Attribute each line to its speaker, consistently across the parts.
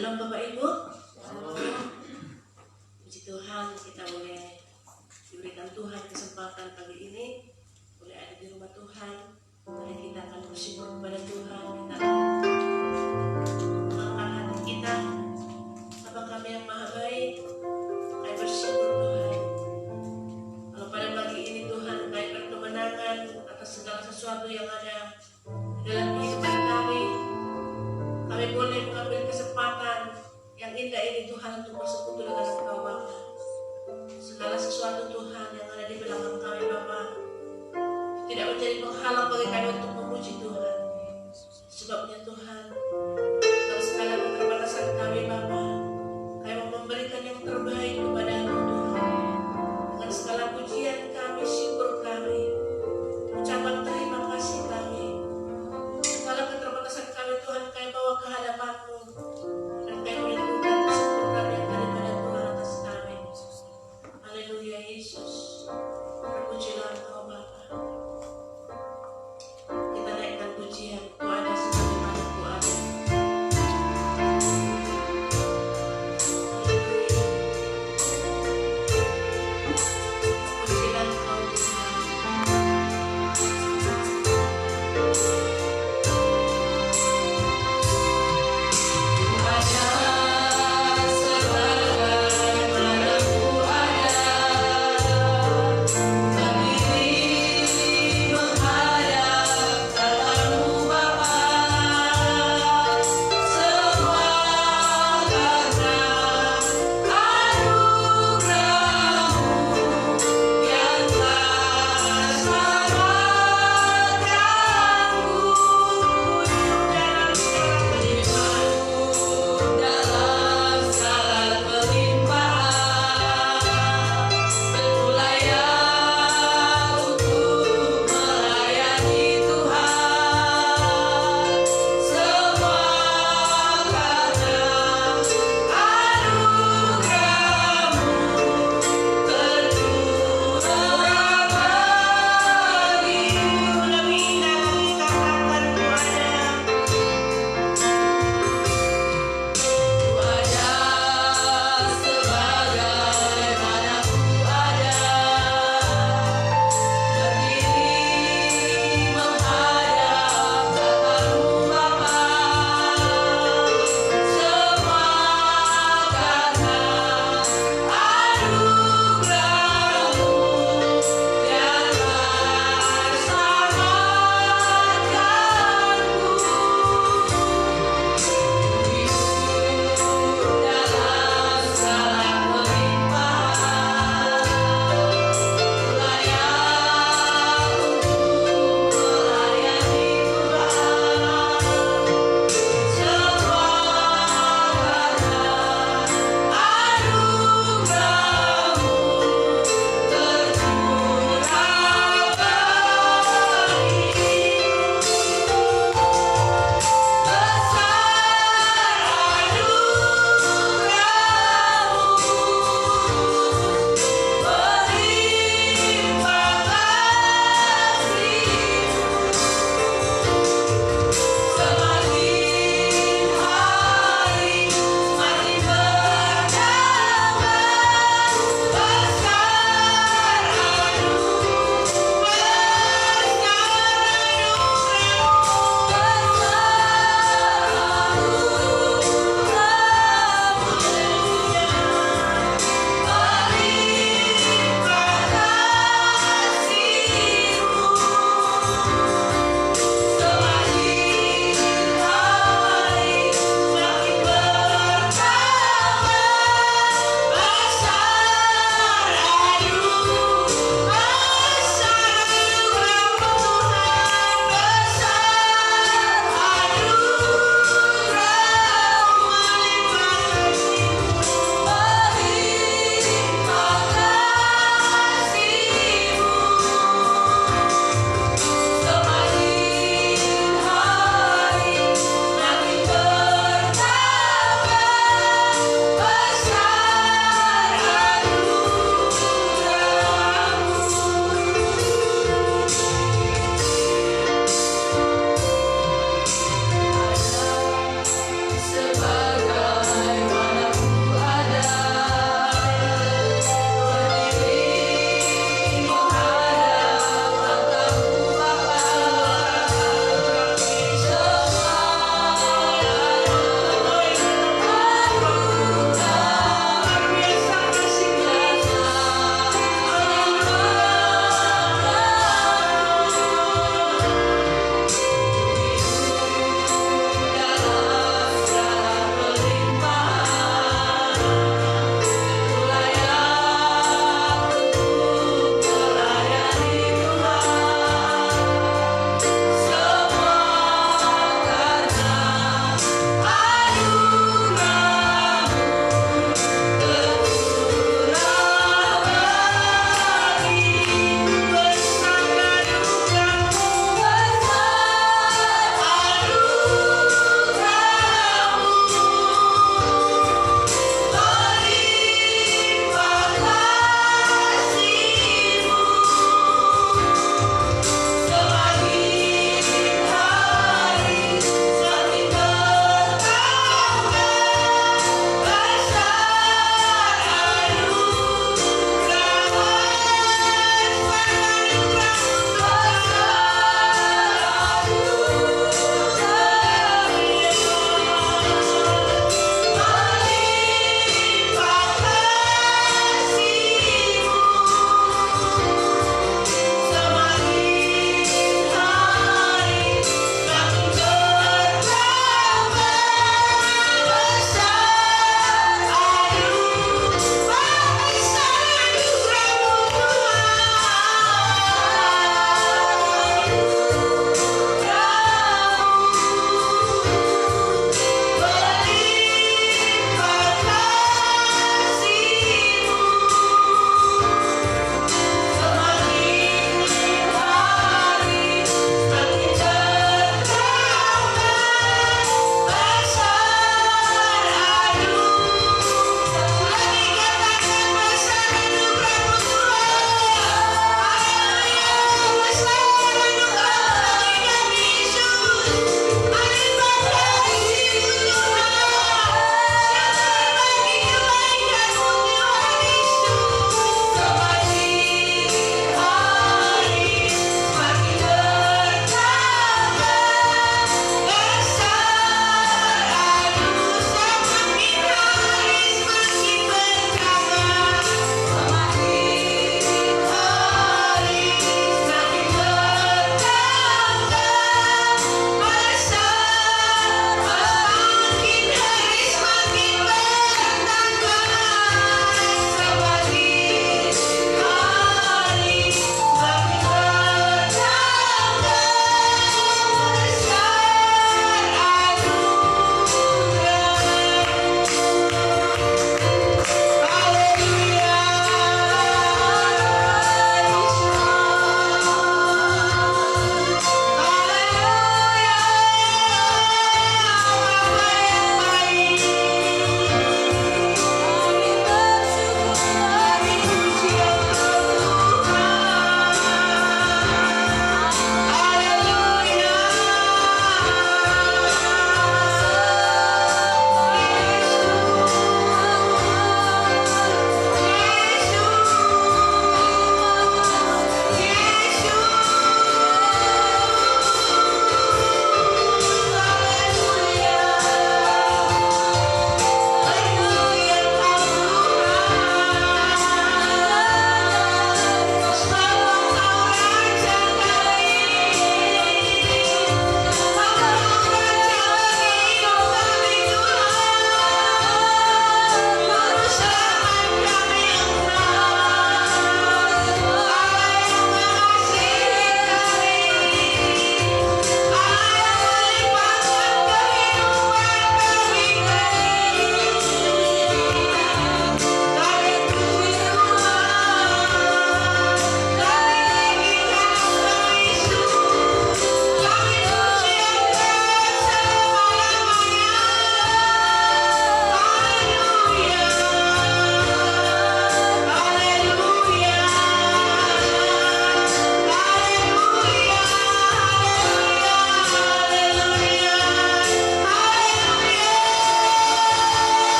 Speaker 1: Shalom Bapak Ibu. Puji Tuhan, kita boleh diberikan Tuhan kesempatan pagi ini boleh ada di rumah Tuhan. Mari kita akan bersyukur kepada Tuhan. Kita akan mengangkat hati kita. Bapa kami yang maha baik, kami bersyukur Tuhan. Kalau pada pagi ini Tuhan kami berkemenangan atas segala sesuatu yang ada di dalam kehidupan kami. Kami boleh mengambil kesempatan yang indah ini Tuhan untuk bersekutu dengan Engkau Bapa. Segala sesuatu Tuhan yang ada di belakang kami Bapa tidak menjadi penghalang bagi kami untuk memuji Tuhan. Sebabnya Tuhan, dalam segala keterbatasan kami Bapa, kami mau memberikan yang terbaik kepada-Mu Tuhan. Dengan segala pujian kami, syukur kami, ucapan terima kasih kami. Segala keterbatasan kami Tuhan kami bawa ke hadapan-Mu dan kami melakukan kesempurnaan yang daripada Tuhan atas kami. Haleluya Yesus, terpujilah Engkau Bapa. Kita naikkan pujian, Kau ada sebagaimana Kau ada. Pujilah Engkau Tuhan.
Speaker 2: Ada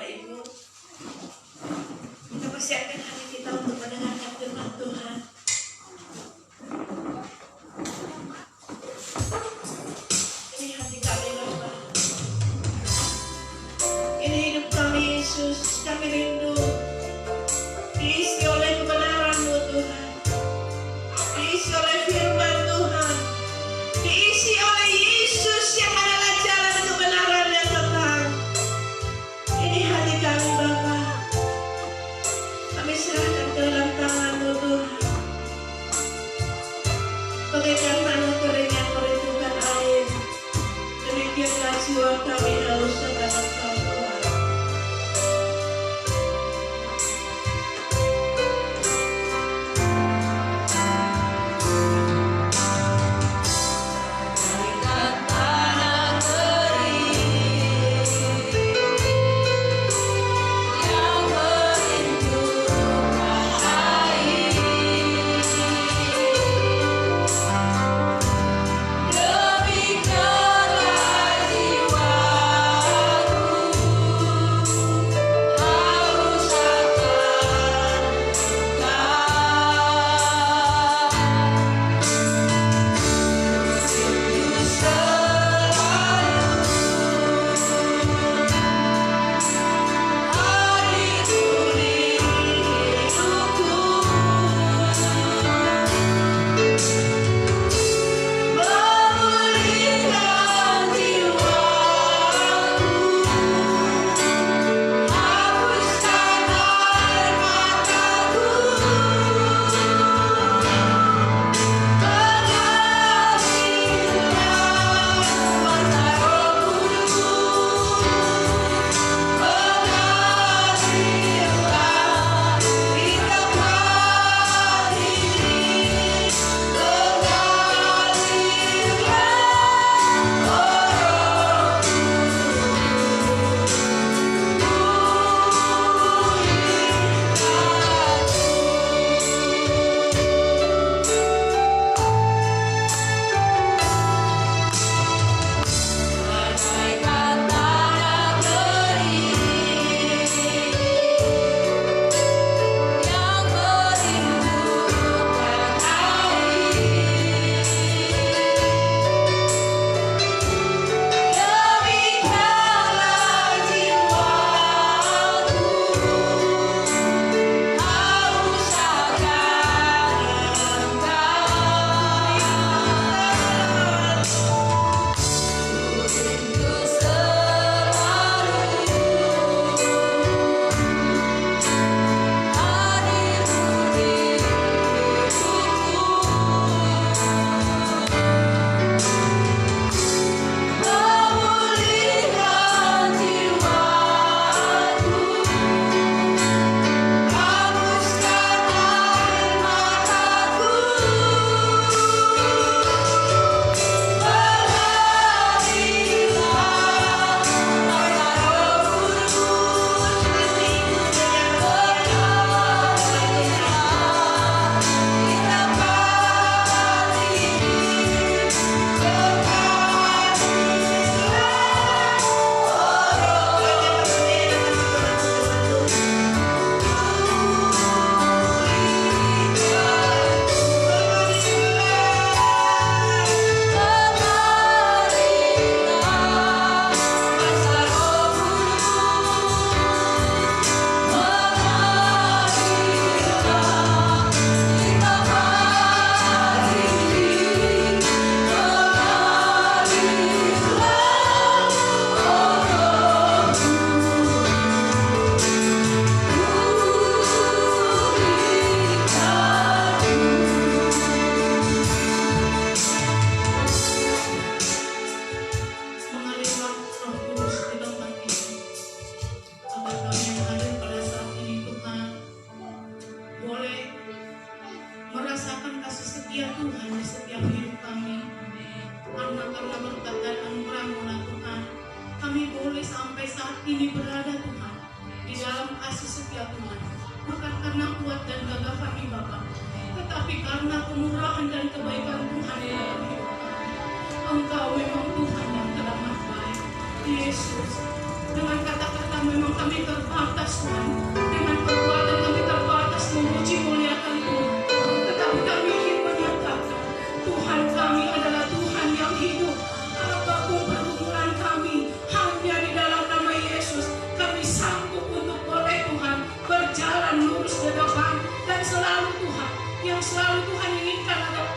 Speaker 1: Bapak Ibu, kita persiapkan hati kita untuk mendengarkan firman Tuhan. Ini hati kami Bapa, ini hidup kami Yesus, kami rindu diisi oleh kebenaran-Mu Tuhan, diisi oleh firman Tuhan, diisi oleh Yesus yang adalah jalan kebenaran yang kekal. Ini hati kami Bapa, kami serahkan ke dalam tangan-Mu Tuhan. Bagaikan tanah kering yang merindukan air, demikianlah jiwa kami haus akan Engkau Tuhan. ini berada Tuhan di dalam kasih setia Tuhan, bukan karena kuat dan gagah kami Bapa, tetapi karena kemurahan dan kebaikan Tuhan di dalam hidup kami. Engkau memang Tuhan yang teramat baik, Yesus. Dengan kata-kata
Speaker 2: Tuhan, memang kami terbatas Tuhan. Dengan perbuatan kami terbatas memuji muliakan Tuhan. Tetapi kami ingin menyatakan Tuhan kami adalah Tuhan yang hidup. Apapun pergumulan kami, hanya di dalam nama Yesus kami sanggup untuk boleh Tuhan berjalan lurus ke depan. Dan selalu Tuhan, yang selalu Tuhan inginkan adalah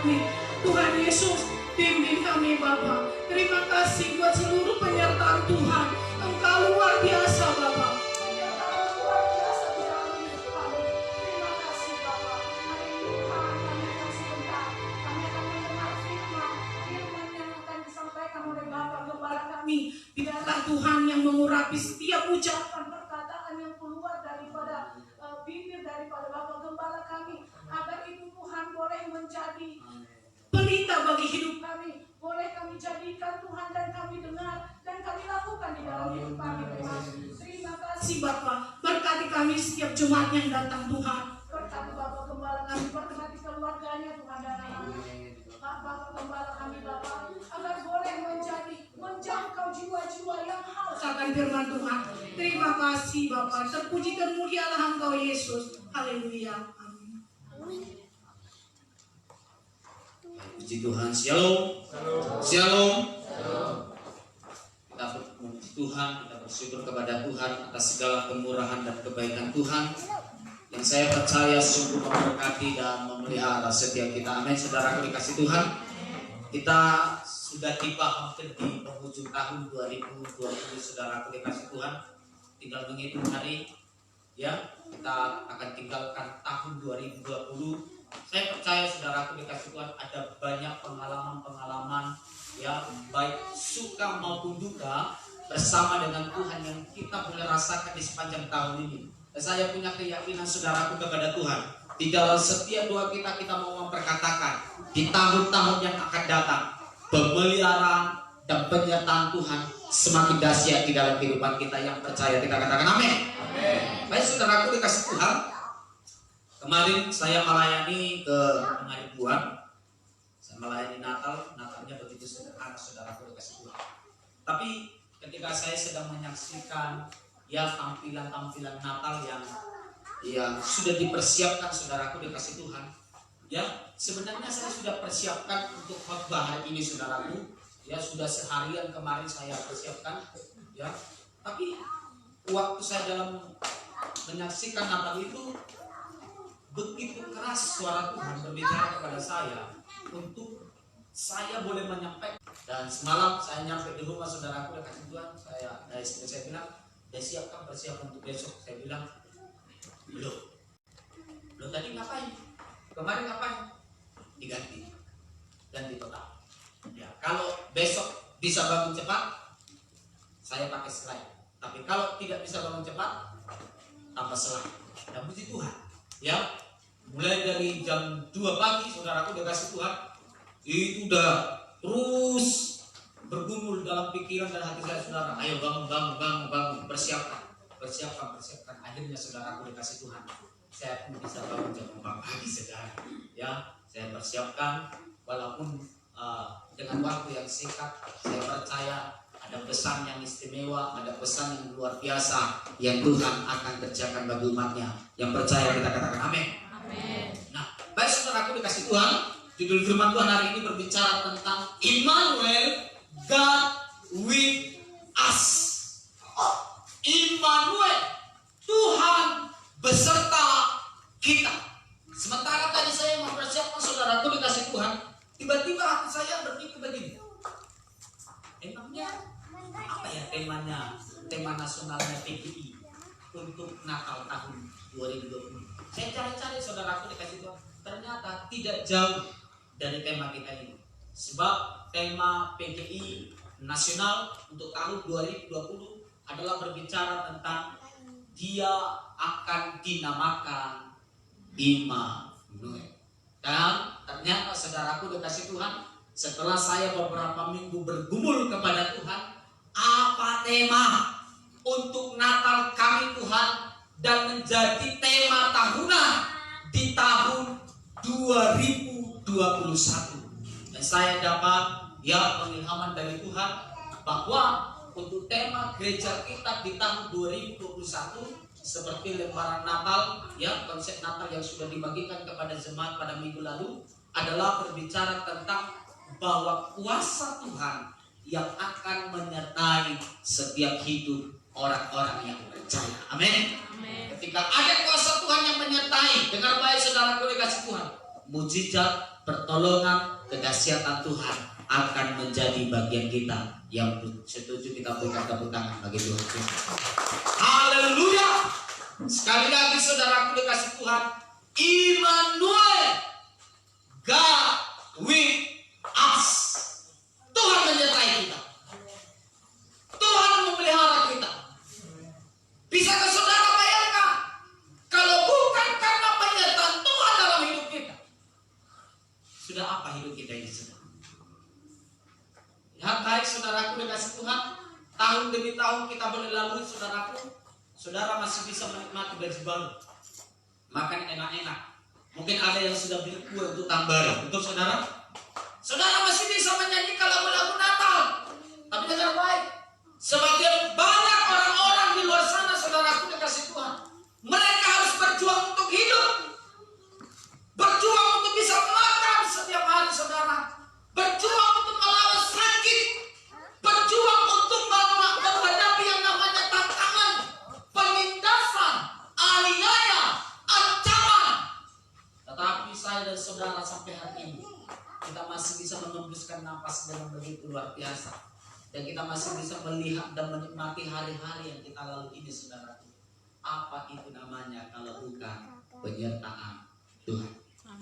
Speaker 2: kami. Tuhan Yesus, bimbing kami Bapa. Terima kasih buat seluruh penyertaan Tuhan. Engkau luar biasa Bapa. Luar biasa di dalam hidup kami. Terima kasih Bapa. Hari Tuhan kami akan sebentar. Kami akan mendengar firman yang akan disampaikan oleh Bapa Gembala kami. Biarlah Tuhan yang mengurapi setiap ucapan perkataan yang keluar daripada bibir daripada Bapa Gembala kami. Agar itu Tuhan boleh menjadi pelita bagi hidup kami. Boleh kami jadikan Tuhan dan kami dengar dan kami lakukan di dalam hidup kami Tuhan. Terima kasih Bapa. Berkati kami setiap Jumat yang datang Tuhan. Berkati Bapa Gembala kami, berkati keluarganya Tuhan dan anak-anak. Bapa Gembala kami Bapa, agar boleh menjangkau jiwa-jiwa yang haus akan firman Tuhan. Terima kasih Bapa. Terpuji dan mulialah Engkau Yesus. Haleluya.
Speaker 3: Puji Tuhan, shalom. Shalom. Kita memuji Tuhan, kita bersyukur kepada Tuhan atas segala kemurahan dan kebaikan Tuhan yang saya percaya sungguh memberkati dan memelihara setiap kita. Amin. Saudaraku dikasih Tuhan, kita sudah tiba hampir di penghujung tahun 2020. Saudaraku dikasih Tuhan, tinggal menghitung hari, ya kita akan tinggalkan tahun 2020. Saya percaya saudaraku dikasih Tuhan, ada banyak pengalaman-pengalaman ya, baik suka maupun duka bersama dengan Tuhan yang kita boleh rasakan di sepanjang tahun ini. Dan saya punya keyakinan saudaraku kepada Tuhan, di dalam setiap doa kita mau memperkatakan di tahun-tahun yang akan datang, pemeliharaan dan penyertaan Tuhan semakin dahsyat di dalam kehidupan kita. Yang percaya kita katakan amin. Baik saudaraku dikasih Tuhan, kemarin saya melayani ke Pengaribuan, saya melayani Natalnya begitu sederhana saudaraku dikasih Tuhan. Tapi ketika saya sedang menyaksikan ya tampilan-tampilan Natal yang sudah dipersiapkan saudaraku dikasih Tuhan, ya sebenarnya saya sudah persiapkan untuk khotbah hari ini saudaraku, ya sudah seharian kemarin saya persiapkan, ya. Tapi waktu saya dalam menyaksikan Natal itu, begitu keras suara Tuhan berbicara kepada saya untuk saya boleh menyampaikan. Dan semalam saya nyampe di rumah saudaraku dekat Tuhan, dari istri saya bilang, "Udah siapkan persiapan untuk besok?" Saya bilang, belum tadi ngapain? Kemarin ngapain? Diganti total. Ya, kalau besok bisa bangun cepat, saya pakai selai. Tapi kalau tidak bisa bangun cepat, tambah selai. Dan puji Tuhan, ya mulai dari jam 2 pagi saudaraku dikasih Tuhan, itu udah terus bergumul dalam pikiran dan hati saya, saudara, ayo bangun, persiapkan. Akhirnya saudaraku dikasih Tuhan, saya pun bisa bangun jam 4 pagi saudara. Ya, saya persiapkan walaupun dengan waktu yang singkat. Saya percaya ada pesan yang istimewa, ada pesan yang luar biasa yang Tuhan akan kerjakan bagi umatnya. Yang percaya kita katakan amin. Nah, baik saudaraku dikasih Tuhan, judul firman Tuhan hari ini berbicara tentang Immanuel, God with us. Immanuel, Tuhan beserta kita. Sementara tadi saya mempersiapkan saudaraku dikasih Tuhan, tiba-tiba hati saya berpikir begini, emangnya apa ya temanya, tema nasionalnya PGI untuk Natal tahun 2020. Saya cari-cari saudaraku dikasih Tuhan, ternyata tidak jauh dari tema kita ini. Sebab tema PGI nasional untuk tahun 2020 adalah berbicara tentang Dia akan dinamakan Immanuel. Dan ternyata saudaraku dikasih Tuhan, setelah saya beberapa minggu bergumul kepada Tuhan, apa tema untuk Natal kami Tuhan, dan menjadi tema tahunan di tahun 2021. Dan saya dapat ya pengilhaman dari Tuhan bahwa untuk tema gereja kita di tahun 2021 seperti lembaran Natal, ya, konsep Natal yang sudah dibagikan kepada jemaat pada minggu lalu adalah berbicara tentang bahwa kuasa Tuhan yang akan menyertai setiap hidup orang-orang yang percaya. Amin. Ketika ada kuasa Tuhan yang menyertai, dengar baik saudaraku dikasih Tuhan, mujizat, pertolongan, kedahsyatan Tuhan akan menjadi bagian kita. Yang setuju kita berikan tepuk tangan bagi Tuhan. Haleluya. Sekali lagi saudaraku dikasih Tuhan, Immanuel, God with us. Tuhan menyertai kita. Tuhan memelihara kita. Bisakah saudara bayangkan kalau bukan karena penyertaan Tuhan dalam hidup kita, sudah apa hidup kita ini saudara? Lihat baik saudaraku dikasih Tuhan, tahun demi tahun kita boleh lalui saudaraku. Saudara masih bisa menikmati baju baru, makan enak-enak. Mungkin ada yang sudah beli kue untuk tahun baru. Betul saudara? Saudara masih bisa menyanyikan lagu-lagu Natal. Tapi dengar baik, sebagian banyak orang-orang di luar sana saudaraku dikasih Tuhan, mereka harus berjuang untuk hidup, berjuang untuk bisa makan setiap hari saudara, berjuang untuk melawan sakit, berjuang untuk menghadapi yang namanya tantangan, penindasan, aniaya, ancaman. Tetapi saya dan saudara sampai hari ini kita masih bisa mengembuskan napas dengan begitu luar biasa, dan kita masih bisa melihat dan menikmati hari-hari yang kita lalui ini saudara. Apa itu namanya kalau bukan penyertaan Tuhan?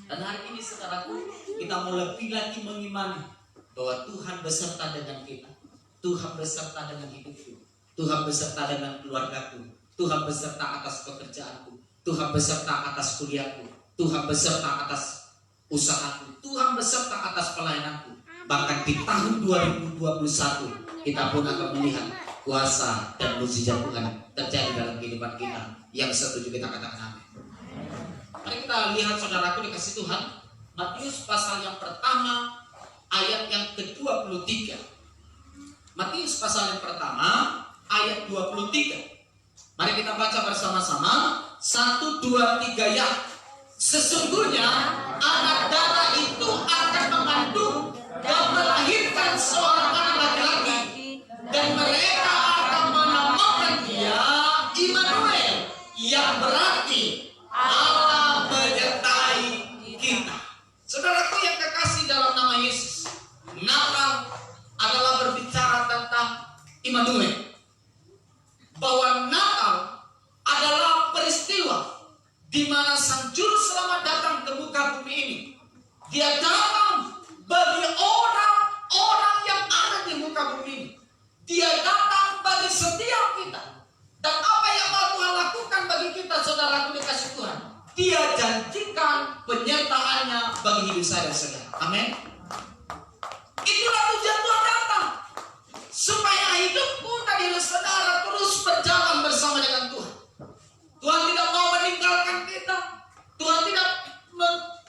Speaker 3: Dan hari ini saudaraku, kita mau lebih lagi mengimani bahwa Tuhan beserta dengan kita, Tuhan beserta dengan hidupku, Tuhan beserta dengan keluargaku, Tuhan beserta atas pekerjaanku, Tuhan beserta atas kuliahku, Tuhan beserta atas usahaku, Tuhan beserta atas pelayananku. Bahkan di tahun 2021 kita pun akan melihat kuasa dan mujizat Tuhan terjadi dalam kehidupan kita. Yang setuju kita katakan amin. Mari kita lihat saudaraku dikasih Tuhan, Matius pasal yang pertama ayat yang ke-23. Matius pasal yang pertama ayat 23. Mari kita baca bersama-sama. 1, 2, 3 ya. Sesungguhnya anak darah itu akan mengandung dan melahirkan seorang anak laki-laki, dan mereka akan menamakan dia Immanuel, yang berarti Allah menyertai kita. Saudaraku yang kekasih dalam nama Yesus, Natal adalah berbicara tentang Immanuel, bahwa Natal adalah peristiwa di mana Sang Juru Selamat datang ke muka bumi ini. Dia datang bagi orang-orang yang ada di muka bumi ini. Dia datang bagi setiap kita. Dan apa yang mau Tuhan lakukan bagi kita saudaraku dikasih Tuhan? Dia janjikan penyertaannya bagi hidup saya dan saudara. Amin. Itulah tujuan Tuhan datang, supaya hidupku dan hidup saudara terus berjalan bersama dengan Tuhan. Tuhan tidak mau meninggalkan kita. Tuhan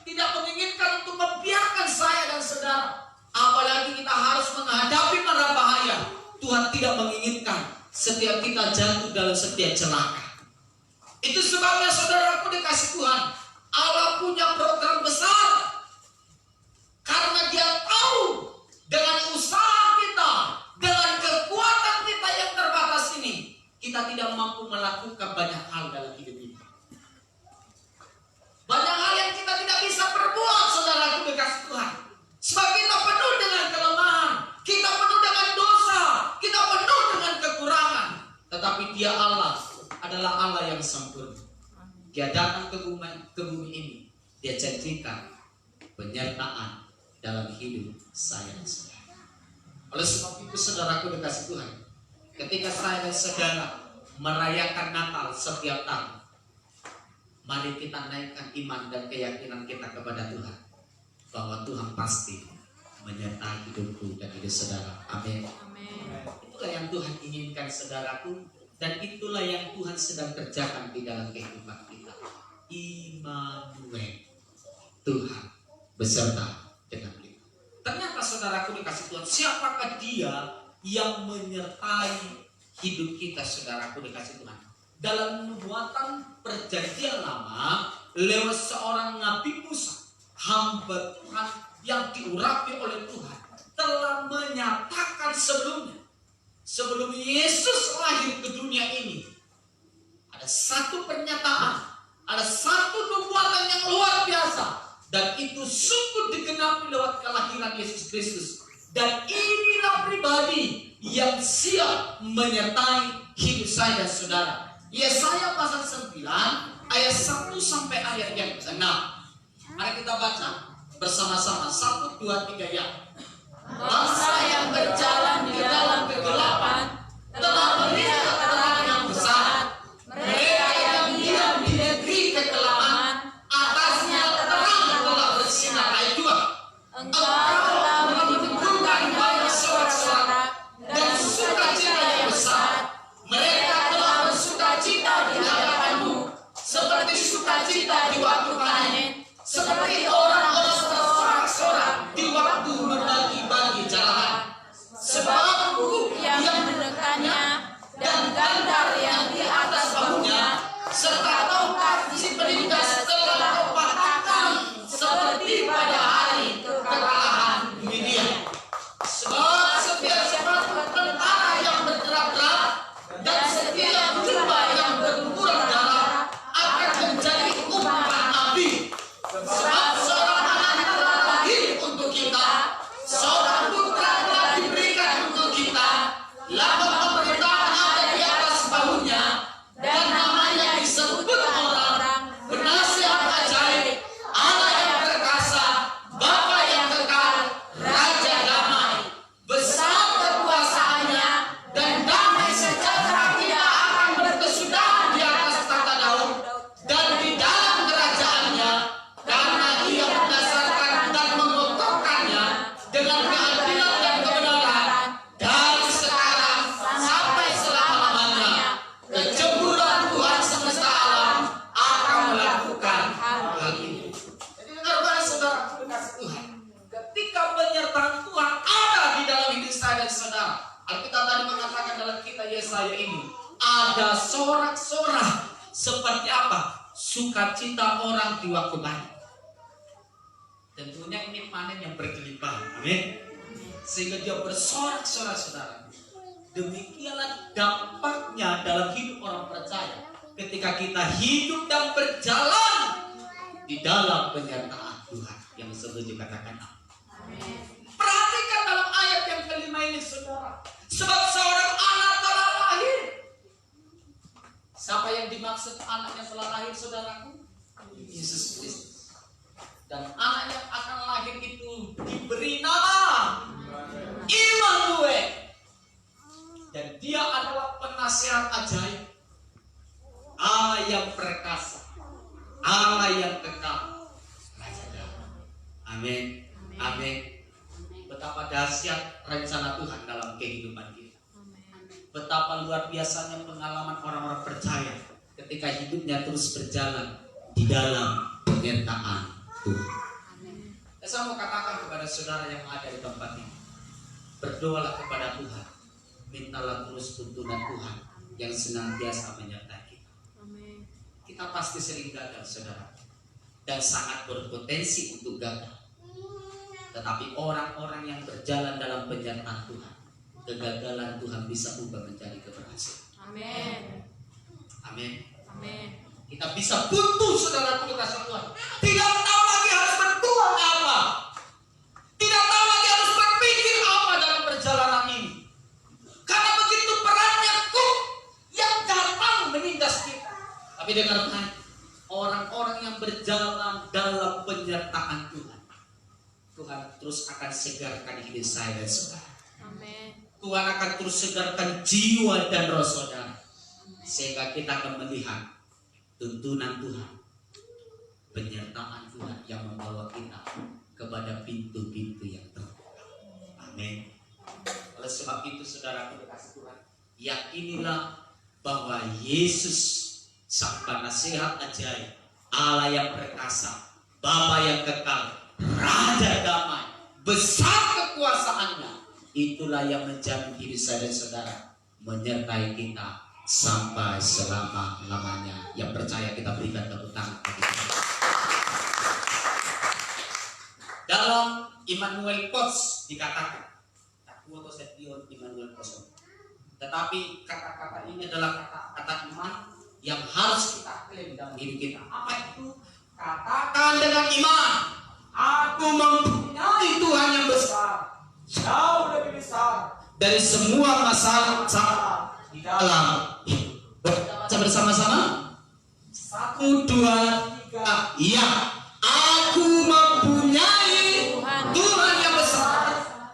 Speaker 3: tidak menginginkan untuk membiarkan saya dan saudara. Apalagi kita harus menghadapi mara bahaya. Tuhan tidak menginginkan setiap kita jatuh dalam setiap celaka. Itu sebabnya saudaraku dikasih Tuhan, Allah punya program besar. Karena Dia tahu dengan usaha kita, dengan kekuatan kita yang terbatas ini, kita tidak mampu melakukan banyak hal dalam hidup ini. Banyak hal yang kita tidak bisa perbuat saudaraku dikasih Tuhan. Sebab kita penuh dengan kelemahan, kita penuh dengan dosa, kita penuh dengan kekurangan. Tetapi Dia Allah adalah Allah yang sempurna. Dia datang ke bumi ini. Dia janjikan penyertaan dalam hidup saya dan saudara. Oleh sebab itu saudaraku dikasih Tuhan, ketika saya dan saudara merayakan Natal setiap tahun, mari kita naikkan iman dan keyakinan kita kepada Tuhan, bahwa Tuhan pasti menyertai hidupku dan hidup saudara. Amin. Itulah yang Tuhan inginkan saudaraku, dan itulah yang Tuhan sedang kerjakan di dalam kehidupan kita. Immanuel, Tuhan beserta dengan kita. Ternyata saudaraku dikasih Tuhan, siapakah Dia yang menyertai hidup kita, saudaraku dikasih Tuhan. Dalam nubuatan perjanjian lama lewat seorang Nabi Musa, hamba Tuhan yang diurapi oleh Tuhan, telah menyatakan sebelumnya, sebelum Yesus lahir ke dunia ini, ada satu pernyataan, ada satu nubuatan yang luar biasa, dan itu sungguh digenapi lewat kelahiran Yesus Kristus. Dan inilah pribadi yang siap menyertai hidup saya dan saudara. Yesaya pasal 9 ayat 1 sampai ayat yang ke-6. Mari kita baca bersama-sama. 1, 2, 3 ya.
Speaker 4: Bangsa yang berjalan di dalam kegelapan telah melihat terang yang besar. Mereka yang diam di negeri kekelaman, atasnya terang telah bersinar. Ayat 2. Engkau telah menumbuhkan banyak sorak-sorak dan sukacita yang besar. Mereka telah bersukacita di hadapanmu, seperti sukacita di waktu panen, seperti orang-orang bersorak-sorak di waktu membagi-bagi jarahan. Sebab bukit yang menekannya dan gandar yang di atas bahunya, serta tongkat si penindas telah kau patahkan, seperti pada hari kekalahan Midian. Sebab setiap tentara yang bergerak-gerak dan setiap jubah yang berguguran darah akan menjadi umpan api. Sebab seorang anak telah lahir untuk kita, seorang putra telah diberikan untuk kita, lambang pemerintahan ada di atas bahunya, dan namanya disebut orang penasihat ajaib, Allah yang perkasa, Bapa yang kekal, Raja damai. Besar kekuasaannya dan damai sejahtera tidak akan berkesudahan di atas tata Daud dan di dalam kerajaannya, karena ia mendasarkan dan mengokohkannya dengan keadilan dan kebenaran dari sekarang sampai selama-lamanya. Kecemburuan Tuhan semesta alam akan melakukan hal itu. Jadi dengar saudara kasih Tuhan, ketika penyertaan Tuhan ada di dalam hidup saya dan saudara, Alkitab tadi mengatakan dalam kitab Yesaya ini ada sorak-sorak seperti apa? Sukacita orang di waktu panen. Tentunya ini panen yang berkelimpahan, amin. Sehingga dia bersorak-sorak, saudara. Demikianlah dampaknya dalam hidup orang percaya ketika kita hidup dan berjalan di dalam penyertaan Tuhan, yang setuju katakan amin. Perhatikan dalam ayat yang kelima ini, saudara. Sebab seorang anak telah lahir. Siapa yang dimaksud anak yang telah lahir, saudaraku? Yesus Kristus. Dan anak yang akan lahir itu diberi nama Immanuel. Dan dia adalah penasihat ajaib, Allah yang perkasa, Allah yang kekal, Raja damai. Amin. Amin. Betapa dahsyat rencana Tuhan dalam kehidupan kita. Betapa luar biasanya pengalaman orang-orang percaya ketika hidupnya terus berjalan di dalam penyertaan Tuhan. Saya mau katakan kepada saudara yang ada di tempat ini, berdoalah kepada Tuhan, mintalah terus tuntunan Tuhan yang senantiasa menyertai kita. Kita pasti sering gagal, saudara, dan sangat berpotensi untuk gagal. Tetapi orang-orang yang berjalan dalam penyertaan Tuhan, kegagalan Tuhan bisa ubah menjadi keberhasilan. Amin.
Speaker 3: Amin.
Speaker 4: Amin.
Speaker 3: Kita bisa buntu, saudara, kasih Tuhan. Tidak tahu lagi harus berbuat apa. Tidak tahu lagi harus berpikir apa dalam perjalanan ini. Karena begitu beratnya kok yang datang menindas kita. Tapi dengarkan, orang-orang yang berjalan dalam penyertaan Tuhan, Tuhan terus akan segarkan hidup saya dan saudara.
Speaker 4: Amin.
Speaker 3: Tuhan akan terus segarkan jiwa dan roh saudara, sehingga kita akan melihat tuntunan Tuhan, penyertaan Tuhan yang membawa kita kepada pintu-pintu yang terbuka. Amin. Oleh sebab itu, saudara kasih Tuhan, yakinilah bahwa Yesus, sang penasihat ajaib, Allah yang perkasa, Bapa yang kekal, Raja damai, besar kekuasaannya, itulah yang menjamin hidup saya dan saudara, menyertai kita sampai selama-lamanya. Yang percaya kita berikan tepuk tangan bagi Tuhan. Dalam Immanuel Quotes dikatakan, Immanuel Quotes, tetapi kata-kata ini adalah kata-kata iman yang harus kita klaim dalam hidup kita. Apa itu? Katakan dengan iman, aku mempunyai Tuhan yang besar, jauh lebih besar dari semua masalah di dalam hidup. Baca bersama-sama. 1, 2, 3. Iya, aku mempunyai Tuhan yang besar,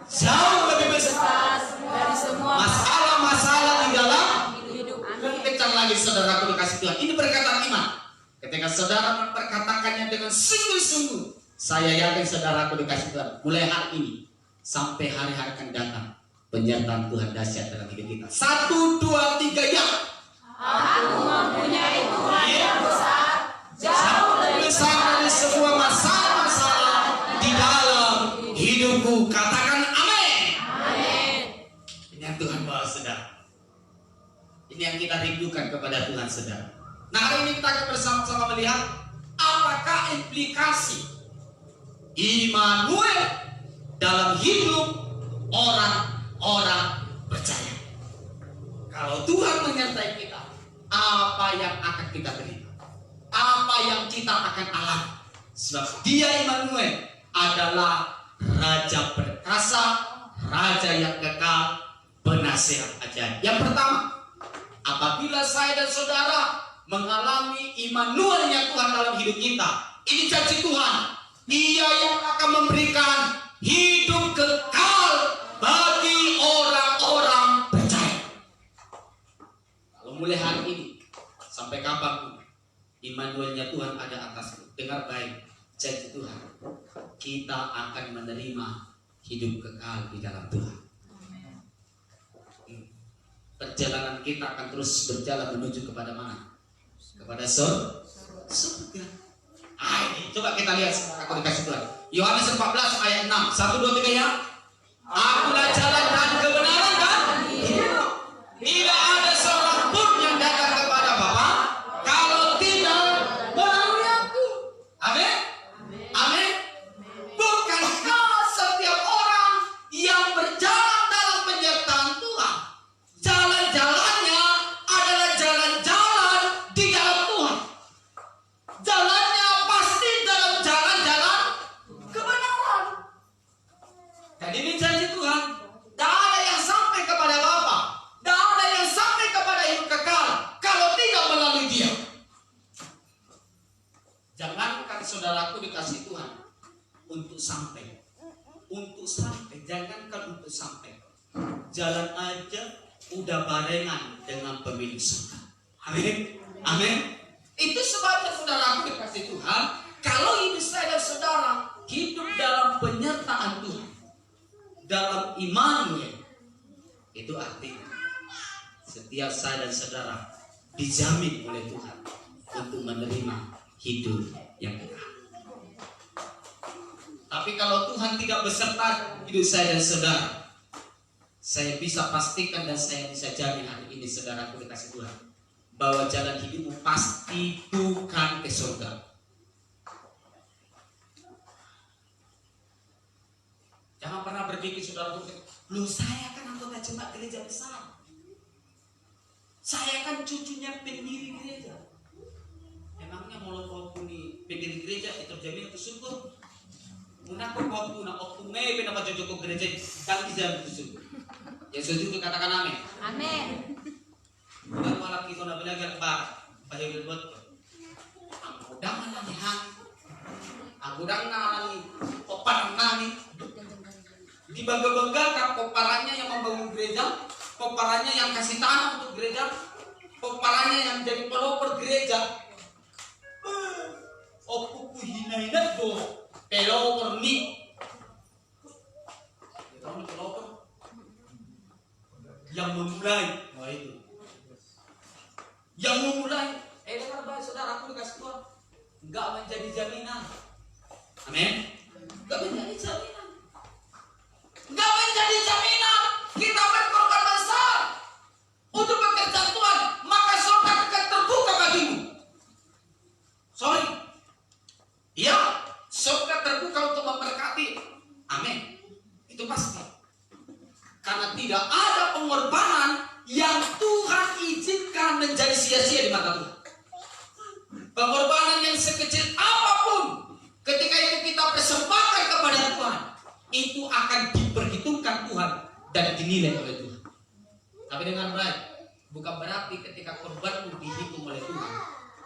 Speaker 3: jauh lebih besar
Speaker 4: dari semua
Speaker 3: masalah-masalah di dalam
Speaker 4: hidup.
Speaker 3: kencang lagi saudaraku dikasih Tuhan. Ini perkataan iman. Ketika saudara memperkatakannya dengan sungguh-sungguh, saya yakin saudaraku dikasih Tuhan, mulai hari ini sampai hari-hari akan datang, penyertaan Tuhan dahsyat dalam hidup kita. 1, 2, 3, ya.
Speaker 4: Aku mempunyai Tuhan yang besar, jauh lebih
Speaker 3: besar dari semua masalah-masalah di dalam hidupku. Katakan amin.
Speaker 4: Amin.
Speaker 3: Ini yang Tuhan bawa saudara. Ini yang kita rindukan kepada Tuhan saudara. Nah, hari ini kita akan bersama-sama melihat apakah implikasi Immanuel dalam hidup orang-orang percaya. Kalau Tuhan menyertai kita, apa yang akan kita terima? Apa yang kita akan alami? Sebab Dia Immanuel adalah Raja perkasa, Raja yang kekal, penasihat ajaib. Yang pertama, apabila saya dan saudara mengalami Immanuelnya Tuhan dalam hidup kita, ini janji Tuhan, Dia yang akan memberikan hidup kekal bagi orang-orang percaya. Kalau mulai hari ini sampai kapanpun Immanuelnya Tuhan ada atasmu, dengar baik janji Tuhan, kita akan menerima hidup kekal di dalam Tuhan. Perjalanan kita akan terus berjalan menuju kepada mana? Kepada surga. Coba kita lihat, aku dikasih Tuhan. Yohanes 14 ayat 6. 1, 2, 3 ya. Akulah jalan dan kebenaran dan hidup. Tidak ada seorang pun yang datang kepada Bapa kalau tidak melalui aku. Amin. Amin. Bukankah setiap orang yang berjalan dalam penyertaan Tuhan, jalan-jalannya adalah jalan-jalan di dalam Tuhan. Jalannya pasti dalam jalan-jalan kebenaran. Dan ini janji Tuhan, tak ada yang sampai kepada Bapa, tak ada yang sampai kepada hidup kekal kalau tidak melalui Dia. Jangankan saudaraku dikasih Tuhan untuk sampai, jangankan untuk sampai, jalan aja udah barengan dengan pemilik surga. Amin. Amin. Itu sebabnya saudaraku dikasih Tuhan, kalau hidup saya dan saudara hidup dalam penyertaan Tuhan, dalam Immanuel, itu artinya setiap saya dan saudara dijamin oleh Tuhan untuk menerima hidup yang kekal. Tapi kalau Tuhan tidak beserta hidup saya dan saudara, saya bisa pastikan dan saya bisa jamin hari ini saudaraku dikasih Tuhan, bahwa jalan hidupmu pasti bukan ke surga. Jangan pernah berpikir saudara, loh saya kan anggota jemaat gereja besar, saya kan cucunya pendiri gereja. Emangnya mulut waktu nih pendiri gereja itu terjamin ke surga? Muna ko waktu na waktu may pinapajujud ko gereja dan dijamin ke surga. Ya setuju katakan amin.
Speaker 4: Amin.
Speaker 3: Bukan malah kita na belajar ba pahil buat ko. Ang udang na nihan. Ang udang na ni opan nani. Dibangga-banggakan koparannya yang membangun gereja, koparannya yang kasih tanah untuk gereja, koparannya yang jadi pelopor gereja. Opo hinainat do pelopor ni. Tahu pelopor? Yang memulai, wah itu. Yang memulai, dengar baik saudaraku dikasih Tuhan, enggak menjadi jaminan. Amin. Enggak menjadi jaminan. Enggak menjadi jaminan. Pengorbanan yang sekecil apapun, ketika itu kita persembahkan kepada Tuhan, itu akan diperhitungkan Tuhan dan dinilai oleh Tuhan. Tapi dengan baik, bukan berarti ketika korbanmu dihitung oleh Tuhan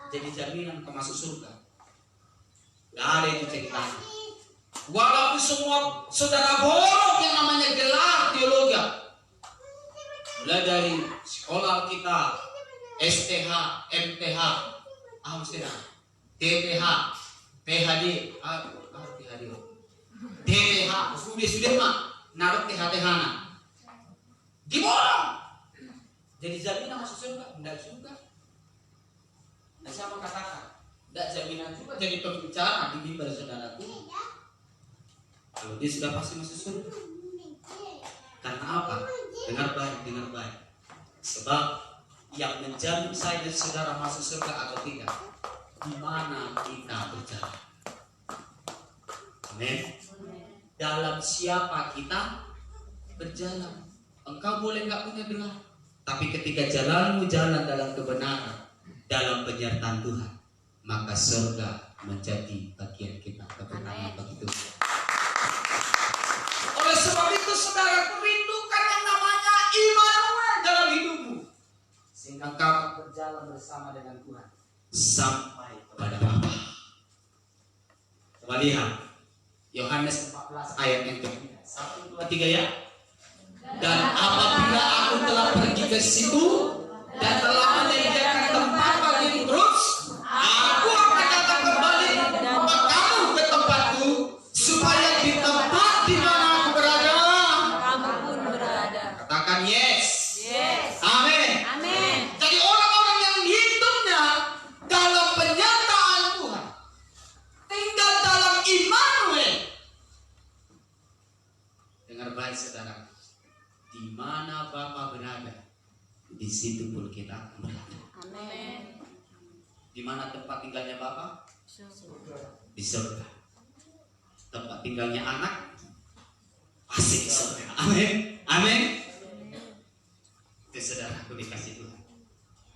Speaker 3: jadi jaminan kau masuk surga. Gak ada itu ceritanya. Walaupun semua saudara borong yang namanya gelar teologi, mulai dari sekolah kita, STH, MTH, DTH, PhD, DTH, sudah mah, naruh TH diborong. Jadi jaminan masuk surga? Tidak juga. Nah, siapa katakan? Tidak jaminan juga jadi pembicara di mimbar saudaraku. Kalau dia sudah pasti masuk surga. Karena apa? Dengar baik. Sebab yang menjamin saya dan saudara masuk surga atau tidak, di mana kita berjalan. Amin. Dalam siapa kita berjalan. Engkau boleh nggak punya gelar, tapi ketika jalanmu jalan dalam kebenaran, dalam penyertaan Tuhan, maka surga menjadi bagian kita. Kebenaran begitu. Oleh sebab itu saudara, rindukan yang namanya Immanuel dalam hidupmu, sehingga kau berjalan bersama dengan Tuhan sampai kepada Bapa. Coba lihat Yohanes 14 ayat yang ke-3. 1, 2, 3 ya. Dan apabila aku telah pergi ke situ dan telah menyediakan tempat bagi terus, aku akan datang kembali kamu ke tempatku, supaya di tempat di mana aku berada,
Speaker 4: Kamu pun berada.
Speaker 3: katakan yes.
Speaker 4: Yes.
Speaker 3: Amin.
Speaker 4: Amin.
Speaker 3: Jadi orang-orang yang hidupnya dalam penyertaan Tuhan, tinggal dalam Immanuel. Dengar baik saudara, di mana Bapa berada, di situ pun kita akan berada.
Speaker 4: Amin.
Speaker 3: Di mana tempat tinggalnya Bapa? Di surga. Tempat tinggalnya anak pasti di surga. Amin. Amin. Itu saudaraku dikasih Tuhan.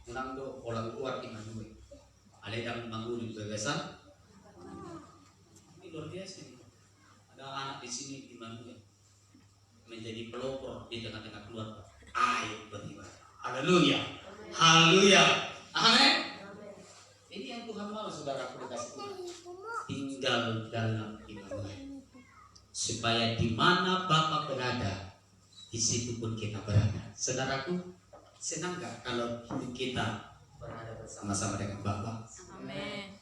Speaker 3: Menang do orang keluar Immanuel. Ada yang bangun di bebasan. Ini luar biasa nih. Ada anak di sini Immanuel menjadi pelopor di tengah-tengah keluarga. Ayo beribadah. Haleluya. Haleluya. Amin. Ini yang Tuhan mau saudaraku dikasih Tuhan. Tinggal dalam Immanuel. Supaya di mana Bapa berada, di situ pun kita berada. Saudaraku, senang gak kalau hidup kita berada bersama-sama dengan Bapa?
Speaker 4: Amin.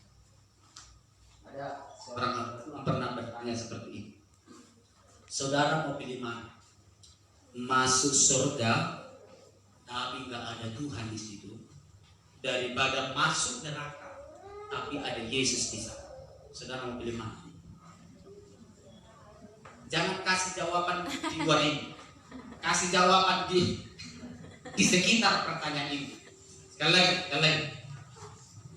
Speaker 3: Ada seorang yang pernah bertanya seperti ini. Saudara mau pilih mana? Masuk surga tapi nggak ada Tuhan di situ, daripada masuk neraka tapi ada Yesus di sana. Saudara mau pilih mana? Jangan kasih jawaban di luar ini, kasih jawaban di sekitar pertanyaan ini. Sekali lagi.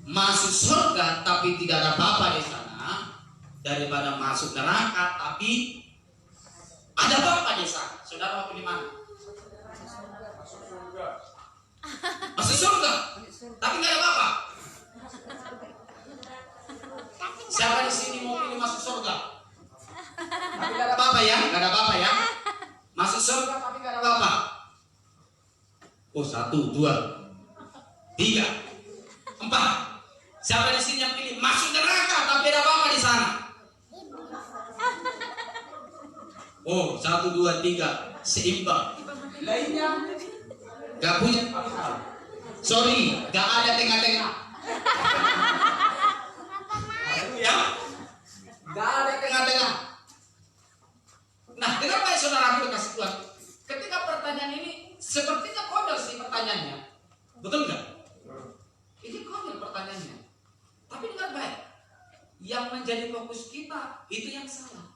Speaker 3: Masuk surga tapi tidak ada Bapa di sana, daripada masuk neraka tapi ada Bapa di sana. Saudara mau pilih mana? Masuk surga tapi nggak ada Bapa. Siapa di sini mau pilih masuk surga tapi nggak ada Bapa ya? Nggak ada Bapa ya? Masuk surga tapi nggak ada Bapa. Oh, 1, 2, 3, 4. Siapa di sini yang pilih masuk neraka tapi ada Bapa di sana? Oh, 1, 2, 3, seimbang. Lainnya gak punya. Sorry, gak ada tengah-tengah. Ya, gak ada tengah-tengah. Nah, dengar baik saudaraku kasih Tuhan. Ketika pertanyaan ini sepertinya konyol sih pertanyaannya, betul nggak? Ini konyol pertanyaannya. Tapi dengar baik, yang menjadi fokus kita itu yang salah.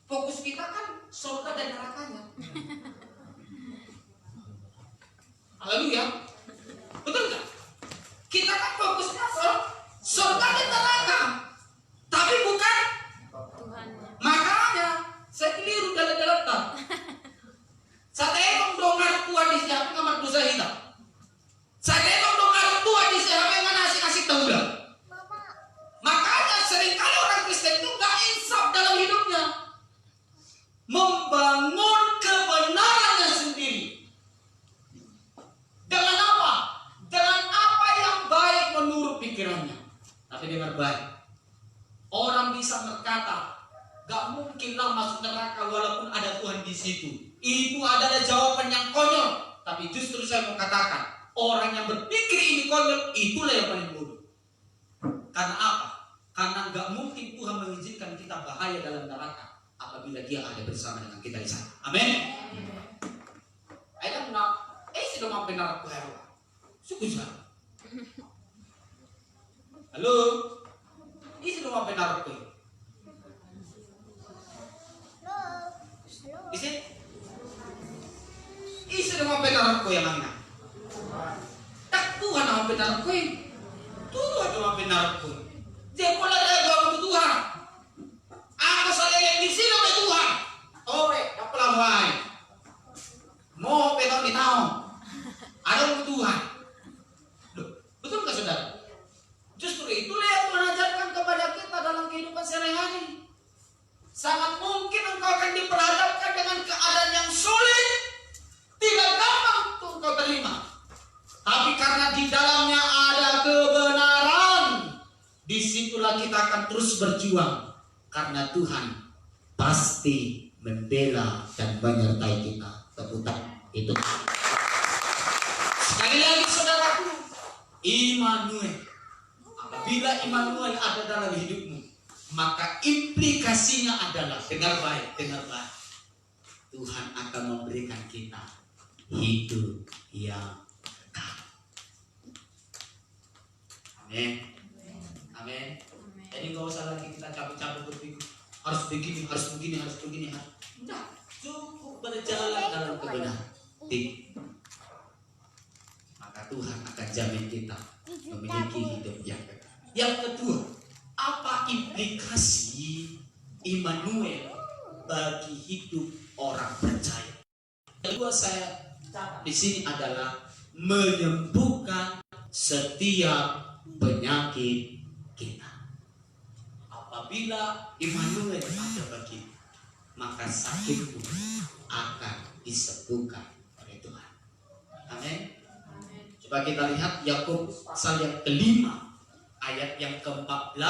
Speaker 3: Fokus kita kan surga dan nerakanya. Haleluya. Betul nggak? Kita kan fokusnya surga dan neraka, tapi bukan
Speaker 4: Tuhannya.
Speaker 3: makanya saya keliru dalam tak. Saya emang dongar tua di siapa kamar dosa hitam. Saya emang dongar tua di siapa yang ngasih tahu dah. pikirannya. Tapi dengar baik. Orang bisa berkata, gak mungkin lah masuk neraka walaupun ada Tuhan di situ. Itu adalah jawaban yang konyol. Tapi justru saya mau katakan, orang yang berpikir ini konyol, itulah yang paling bodoh. Karena apa? Karena gak mungkin Tuhan mengizinkan kita bahaya dalam neraka apabila Dia ada bersama dengan kita di sana. Amin. Ayah nak, sudah mampir neraka hewan. Suku sana. Halo, ini sudah mampir neraka. Isi, ini sudah mampir neraka yang mana? Tak Tuhan mampir neraka. Tuhan mampir neraka. Dia pula ada jawab untuk Tuhan. Aku saya yang di sini oleh Tuhan. Oh, tak pelan wahai. Mau petang di tahun. Ada untuk Tuhan. Loh, betul nggak saudara? Justru itulah yang Tuhan ajarkan kepada kita dalam kehidupan sehari-hari. Sangat mungkin engkau akan diperhadapkan dengan keadaan yang sulit. Tidak gampang untuk engkau terima. Tapi karena di dalamnya ada kebenaran, disitulah kita akan terus berjuang. Karena Tuhan pasti membela dan menyertai kita. Tepuk itu. Sekali lagi saudaraku, Immanuel. Apabila Immanuel ada dalam hidupmu, maka implikasinya adalah, dengar baik, Tuhan akan memberikan kita hidup yang kekal. Amin. Amin. Jadi nggak usah lagi kita capek-capek berpikir harus begini, harus begini, harus begini. Enggak, cukup berjalan dalam kebenaran. Maka Tuhan akan jamin kita memiliki hidup yang kekal. Yang kedua, apa implikasi Immanuel bagi hidup orang percaya? Kedua saya catat di sini adalah menyembuhkan setiap penyakit kita. Apabila Immanuel ada bagi, maka sakitmu akan disembuhkan oleh Tuhan. Amin. Coba kita lihat Yakobus pasal yang kelima, ayat yang ke-14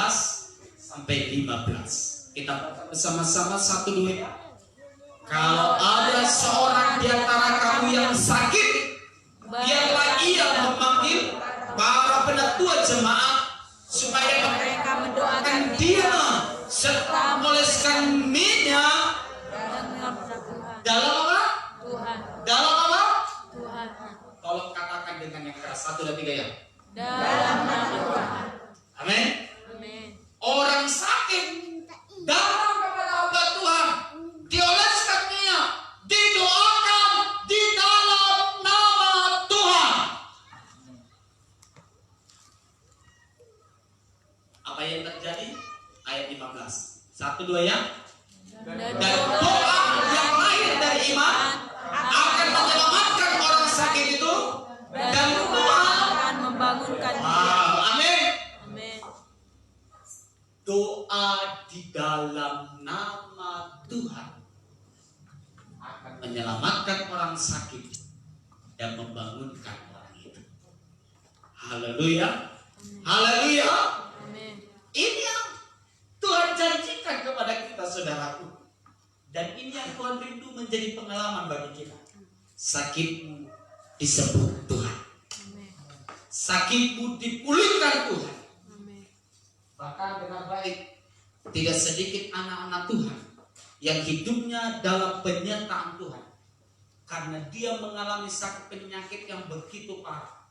Speaker 3: sampai 15. Kita baca bersama-sama 1-2. Kalau ada seorang di antara kamu yang sakit, biarlah ia memanggil para penatua jemaat supaya
Speaker 4: mereka mendoakan
Speaker 3: dia serta mengoleskan minyak dalam apa?
Speaker 4: Tuhan.
Speaker 3: Dalam apa?
Speaker 4: Tuhan.
Speaker 3: Tolong katakan dengan yang keras. 1, 2, 3 ya.
Speaker 4: Dalam nama Tuhan.
Speaker 3: Amin.
Speaker 4: Amin.
Speaker 3: Orang sakit datang kepada hamba Tuhan, dioleskan minyak, didoakan di dalam nama Tuhan. Apa yang terjadi? Ayat 15. 1, 2 ya. Dan doa yang lahir dari iman akan menyelamatkan orang sakit itu, dan Tuhan
Speaker 4: akan membangunkan dia.
Speaker 3: wow, amin.
Speaker 4: Amin.
Speaker 3: Doa di dalam nama Tuhan akan menyelamatkan orang sakit dan membangunkan orang itu. Haleluya. Haleluya.
Speaker 4: Amin.
Speaker 3: Ini yang Tuhan janjikan kepada kita, saudaraku. Dan ini yang Tuhan rindu menjadi pengalaman bagi kita. Sakitmu disembuh Tuhan.
Speaker 4: Amin.
Speaker 3: Sakitmu dipulihkan Tuhan.
Speaker 4: Amin.
Speaker 3: Bahkan dengan baik, tidak sedikit anak-anak Tuhan yang hidupnya dalam penyertaan Tuhan. Karena dia mengalami sakit penyakit yang begitu parah,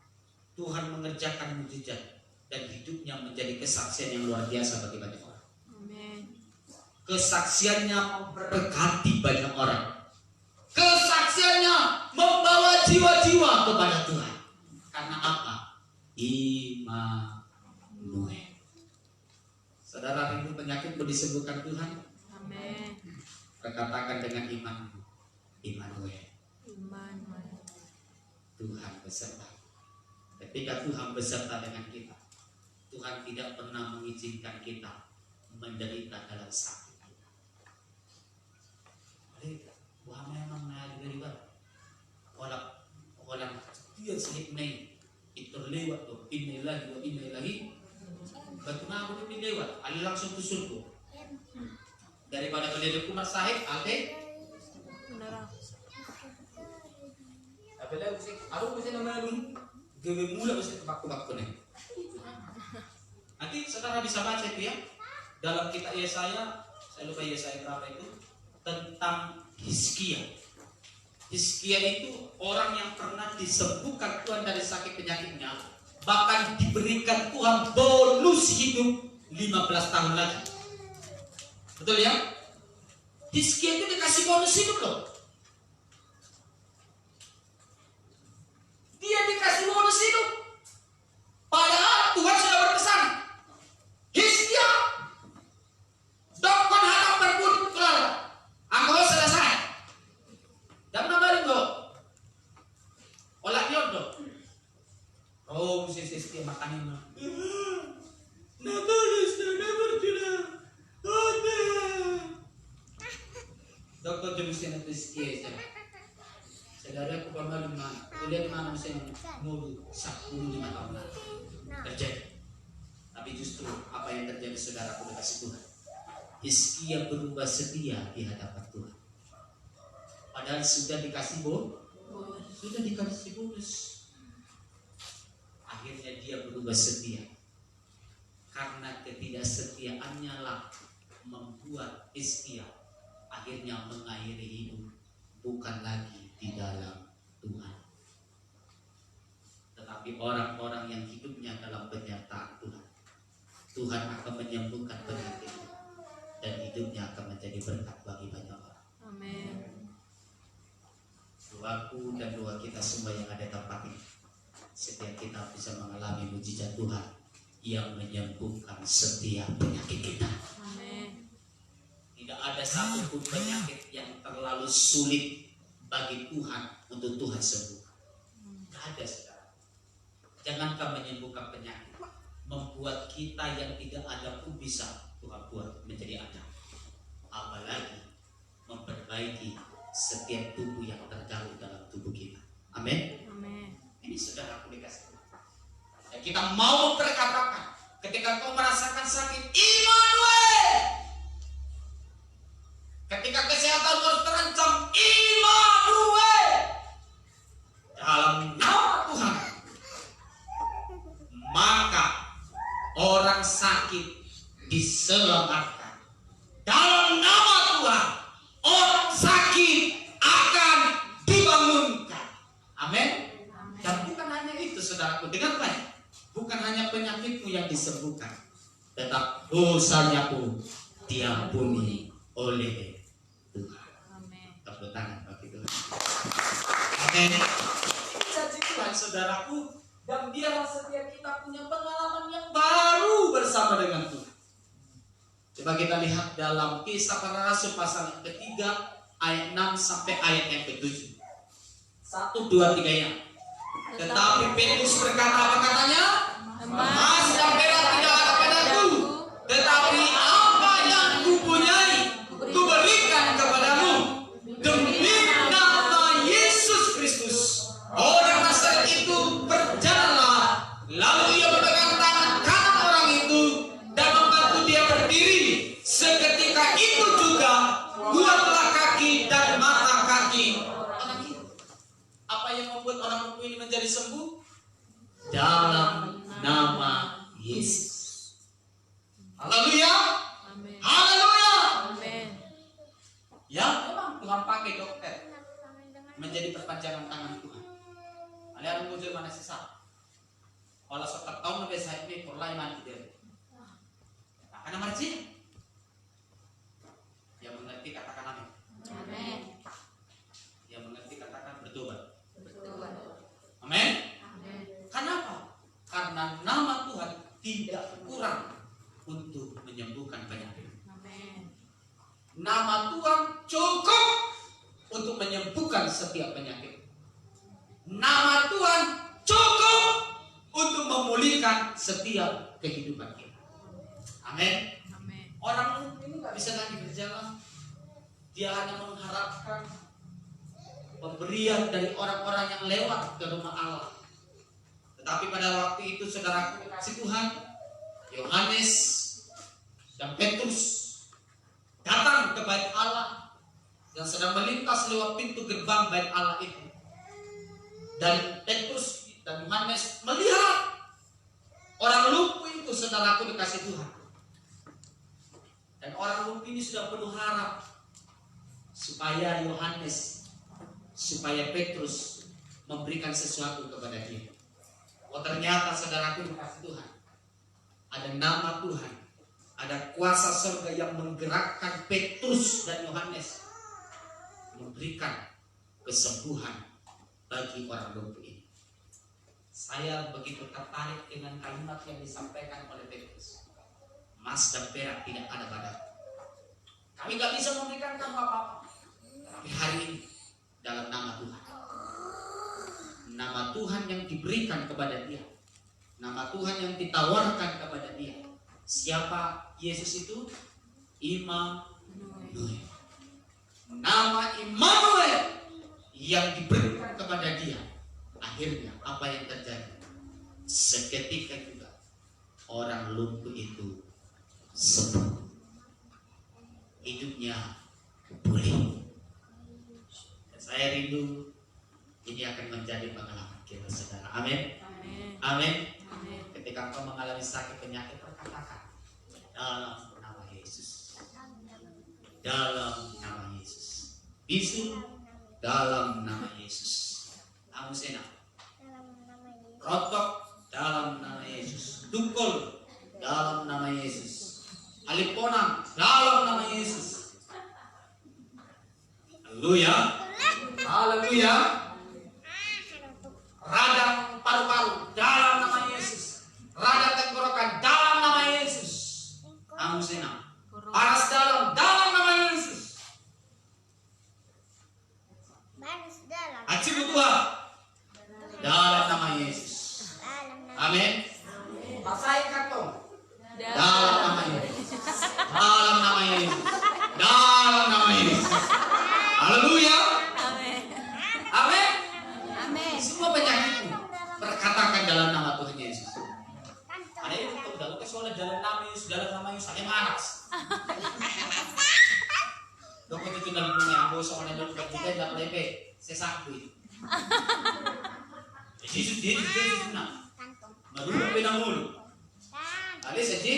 Speaker 3: Tuhan mengerjakan mujizat dan hidupnya menjadi kesaksian yang luar biasa bagi banyak orang.
Speaker 4: Amin.
Speaker 3: Kesaksiannya memberkati banyak orang. Kesaksiannya membawa jiwa-jiwa kepada Tuhan. Karena apa? Immanuel. Saudara rindu penyakitmu disembuhkan Tuhan?
Speaker 4: Amin.
Speaker 3: Katakan dengan iman, Immanuel.
Speaker 4: Iman.
Speaker 3: Tuhan beserta. Ketika Tuhan beserta dengan kita, Tuhan tidak pernah mengizinkan kita menderita dalam sakit. Wah memang nagariban. Walang dia sakit na itu lewat tuh. Inilah wa inilahi Batu aku ini lewat, Ali langsung ke surga. Daripada pendiri Umar Sahib, Alde. Apalagi musik, aku musik namanya dulu. Gawe mula musik tebak-tebak nih. Nanti saudara bisa baca itu ya. Dalam kitab Yesaya, saya lupa Yesaya berapa itu, tentang Hizkia. Hizkia itu orang yang pernah disembuhkan Tuhan dari sakit penyakitnya, bahkan diberikan Tuhan bonus hidup 15 tahun lagi. Betul ya? Hizkia itu dikasih bonus hidup loh. Dia dikasih bonus hidup. Padahal Tuhan sudah berpesan, Hizkia, dokon harap berbudi kelar, angkau selesai. Dan nabarin kok, olah nyodo. Oh, Hizkia makanin mah. Nabarin sudah berjuang. Dokter jemusin itu Hizkia. Saudara aku pernah lihat mana mesin mobil 15 tahun lalu terjadi. Tapi justru apa yang terjadi saudaraku dikasih Tuhan, Hizkia berubah setia di hadapan Tuhan. Padahal sudah dikasih bonus. Akhirnya dia berubah setia. Karena ketidaksetiaannya lah membuat Hizkia akhirnya mengakhiri hidup bukan lagi di dalam Tuhan, tetapi orang-orang yang hidupnya dalam penyertaan Tuhan. Tuhan akan menyembuhkan penyakitnya dan hidupnya akan menjadi berkat bagi banyak orang.
Speaker 4: Amin.
Speaker 3: Doaku dan doa kita semua yang ada tempat ini, setiap kita bisa mengalami mujizat Tuhan yang menyembuhkan setiap penyakit kita.
Speaker 4: Amin.
Speaker 3: Tidak ada satupun penyakit yang terlalu sulit bagi Tuhan untuk Tuhan sembuhkan. Tidak ada, saudara. Jangankan menyembuhkan penyakit, membuat kita yang tidak ada pun bisa Tuhan buat menjadi ada. Apalagi memperbaiki setiap tubuh yang terjauh dalam tubuh kita. Amin.
Speaker 4: Amin.
Speaker 3: Ini saudara aku dikasih. Dan kita mau memperkatakan ketika kau merasakan sakit, Immanuel. Ketika kesehatan harus terancam, Immanuel. Dalam nama Tuhan, maka orang sakit diselamatkan. Dalam nama Tuhan, orang sakit akan dibangunkan. Amin. Dan bukan hanya itu, saudaraku, dengar baik. Bukan hanya penyakitmu yang disembuhkan, tetap dosanya pun diampuni oleh Tuhan.
Speaker 4: Amin.
Speaker 3: Tepuk tangan bagi Tuhan. Amin. Ini janji Tuhan, saudaraku, dan biarlah setiap kita punya pengalaman yang baru bersama dengan Tuhan. Coba kita lihat dalam Kisah Para Rasul pasal yang ketiga ayat 6 sampai ayat yang ke-7. 1, 2, 3 ya. Tetapi Petrus berkata, apa katanya? Emas dan perak tidak ada padaku, tetapi apa yang kupunyai kuberikan kepadamu. Demi nama Yesus Kristus, orang Nazaret itu berjalanlah. Lalu ia memegang tangan kanan orang itu dan membantu dia berdiri. Seketika itu juga buatlah kaki dan mata kaki orang itu. Apa yang membuat orang lumpuh ini menjadi sembuh? Dalam nama Yesus. Haleluya.
Speaker 4: Amin.
Speaker 3: Haleluya.
Speaker 4: Amin.
Speaker 3: Ya, memang Tuhan pakai dokter menjadi perpanjangan tangan Tuhan. Ada muncul mana sisa? Kalau sekat tahun lebih saya ini perlai mati dia. Karena marci. Yang mengerti katakan amin.
Speaker 4: Amin.
Speaker 3: Yang mengerti katakan bertobat.
Speaker 4: Betul.
Speaker 3: Amin.
Speaker 4: Amin.
Speaker 3: Kenapa? Karena nama Tuhan tidak kurang untuk menyembuhkan penyakit.
Speaker 4: Amin.
Speaker 3: Nama Tuhan cukup untuk menyembuhkan setiap penyakit. Nama Tuhan cukup untuk memulihkan setiap kehidupan kita. Amin.
Speaker 4: Amin.
Speaker 3: Orang ini nggak bisa lagi berjalan. Dia hanya mengharapkan pemberian dari orang-orang yang lewat ke rumah Allah. Tetapi pada waktu itu, saudaraku kasih Tuhan, Yohanes dan Petrus datang ke bait Allah yang sedang melintas lewat pintu gerbang bait Allah itu. Dan Petrus dan Yohanes melihat orang lumpuh itu, saudaraku dikasih Tuhan. Dan orang lumpuh ini sudah penuh harap supaya Yohanes, supaya Petrus memberikan sesuatu kepada dia. Oh ternyata saudaraku dikasih Tuhan, ada nama Tuhan, ada kuasa surga yang menggerakkan Petrus dan Yohanes memberikan kesembuhan bagi orang lumpuh ini. Saya begitu tertarik dengan kalimat yang disampaikan oleh Petrus. Emas dan perak tidak ada padaku. Kami gak bisa memberikan kamu apa-apa. Tapi hari ini dalam nama Tuhan, nama Tuhan yang diberikan kepada dia, nama Tuhan yang ditawarkan kepada dia. Siapa Yesus itu? Immanuel. Nama Immanuel yang diberikan kepada dia. Akhirnya apa yang terjadi? Seketika juga orang lumpuh itu sembuh, hidupnya pulih. Saya rindu ini akan menjadi pengalaman kita, saudara. Amin. Amin. Ketika engkau mengalami sakit penyakit, katakan dalam nama Yesus. Dalam nama Yesus. Bisul dalam nama Yesus. Amusena. Rotok dalam nama Yesus. Tukul dalam nama Yesus. Alipona dalam nama Yesus. Haleluya. Haleluya. Radang paru-paru dalam nama Yesus. Radang tenggorokan dalam nama Yesus. Amusena. Panas dalam nama Yesus. Aci Tuhan dalam nama Yesus. Amin. Pasai kantong dalam nama Yesus. Dalam nama Yesus. Dalam nama Yesus. Haleluya. Amin. Semua penyakitmu berkatakan dalam nama Tuhan Yesus. Ada yang itu kalau soalnya dalam nama Yesus, dalam nama Yesus saya malas. Dok itu dalam nama yang bos soalnya dalam berjaya dalam lepe sesakui. Yesus nah. Merubah pedang mulu. Ada saja.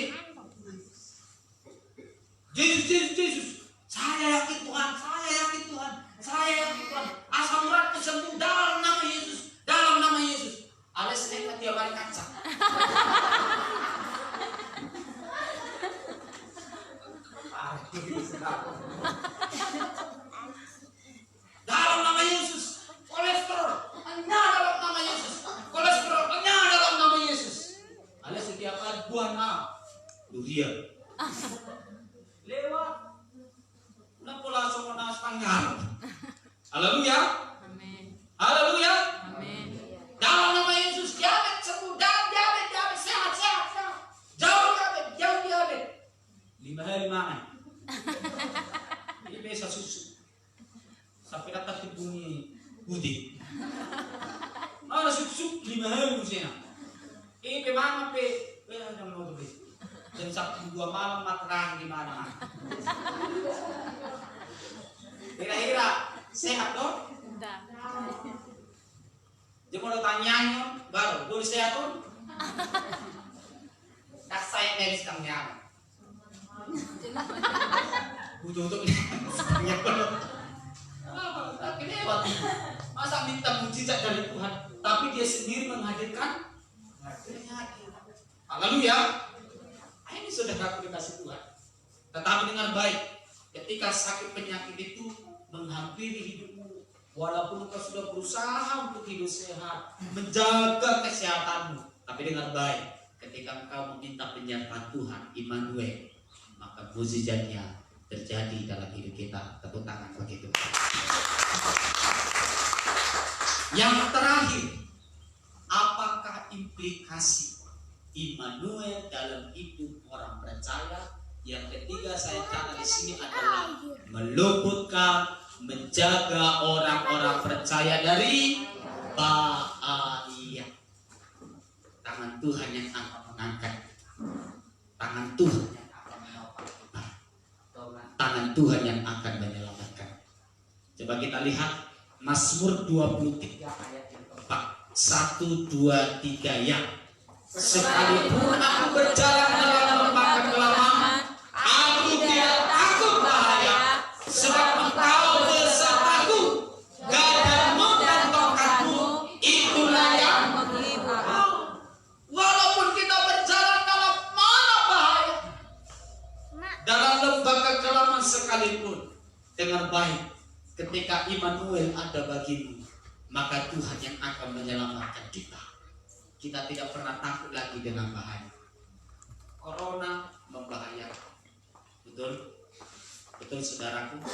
Speaker 3: Yesus. Saya yakin Tuhan. Asam uratku sembuh dalam nama Yesus. Dalam nama Yesus. Alas nekat tiap hari kaca. Dalam nama Yesus. Kolesterol hanya dalam nama Yesus. Kolesterol hanya dalam nama Yesus. Alas setiap hari buah nama. Durian. Lewat. Kenapa langsung menas tanggal? Haleluya.
Speaker 4: Amin.
Speaker 3: Haleluya.
Speaker 4: Amin.
Speaker 3: Dalam nama Yesus diabetes sembuh. Diabetes sehat. Jauh diabetes. 5 hari makan. Ini biasa susu. Sampai datang di bumi putih. Ada susu 5 hari musina. Ini memang ada mau beli. Jam 1-2 malam materang di mana-mana. Kira-kira sehat dong?
Speaker 4: Tidak.
Speaker 3: Dia mau tanyanya baru boleh sehat dong? Tak saya medis tanya. Butuh kelewat. Masa minta mujizat dari Tuhan, tapi dia sendiri menghadirkan. Haleluya. Ini saudaraku dikasih Tuhan. Tetapi dengan baik, ketika sakit penyakit itu menghampiri hidupmu, walaupun kau sudah berusaha untuk hidup sehat, menjaga kesehatanmu, tapi dengan baik, ketika engkau meminta penyertaan Tuhan, Immanuel, maka mukjizatnya terjadi dalam hidup kita. Tepuk tangan bagi Tuhan. Yang terakhir, apakah implikasi Immanuel dalam hidup orang percaya? Yang ketiga saya catat di sini adalah meluputkan, menjaga orang-orang percaya dari bahaya. Tangan Tuhan yang akan mengangkat tangan Tuhan yang akan menopang kita. Tangan Tuhan yang akan menyelamatkan. Coba kita lihat Mazmur 23 ayat yang keempat. 1, 2, 3 ya. Sekalipun aku berjalan dalam lembah kegelapan, aku tidak takut bahaya, sebab Engkau besertaku. Gadamu dan tongkatmu, itulah yang menghibur aku. Walaupun kita berjalan dalam mana bahaya, dalam lembah kegelapan sekalipun, dengar baik, ketika Immanuel ada bagimu, maka Tuhan yang akan menyelamatkan kita. Kita tidak pernah takut lagi dengan bahaya. Corona membahayakan. Betul? Betul saudaraku?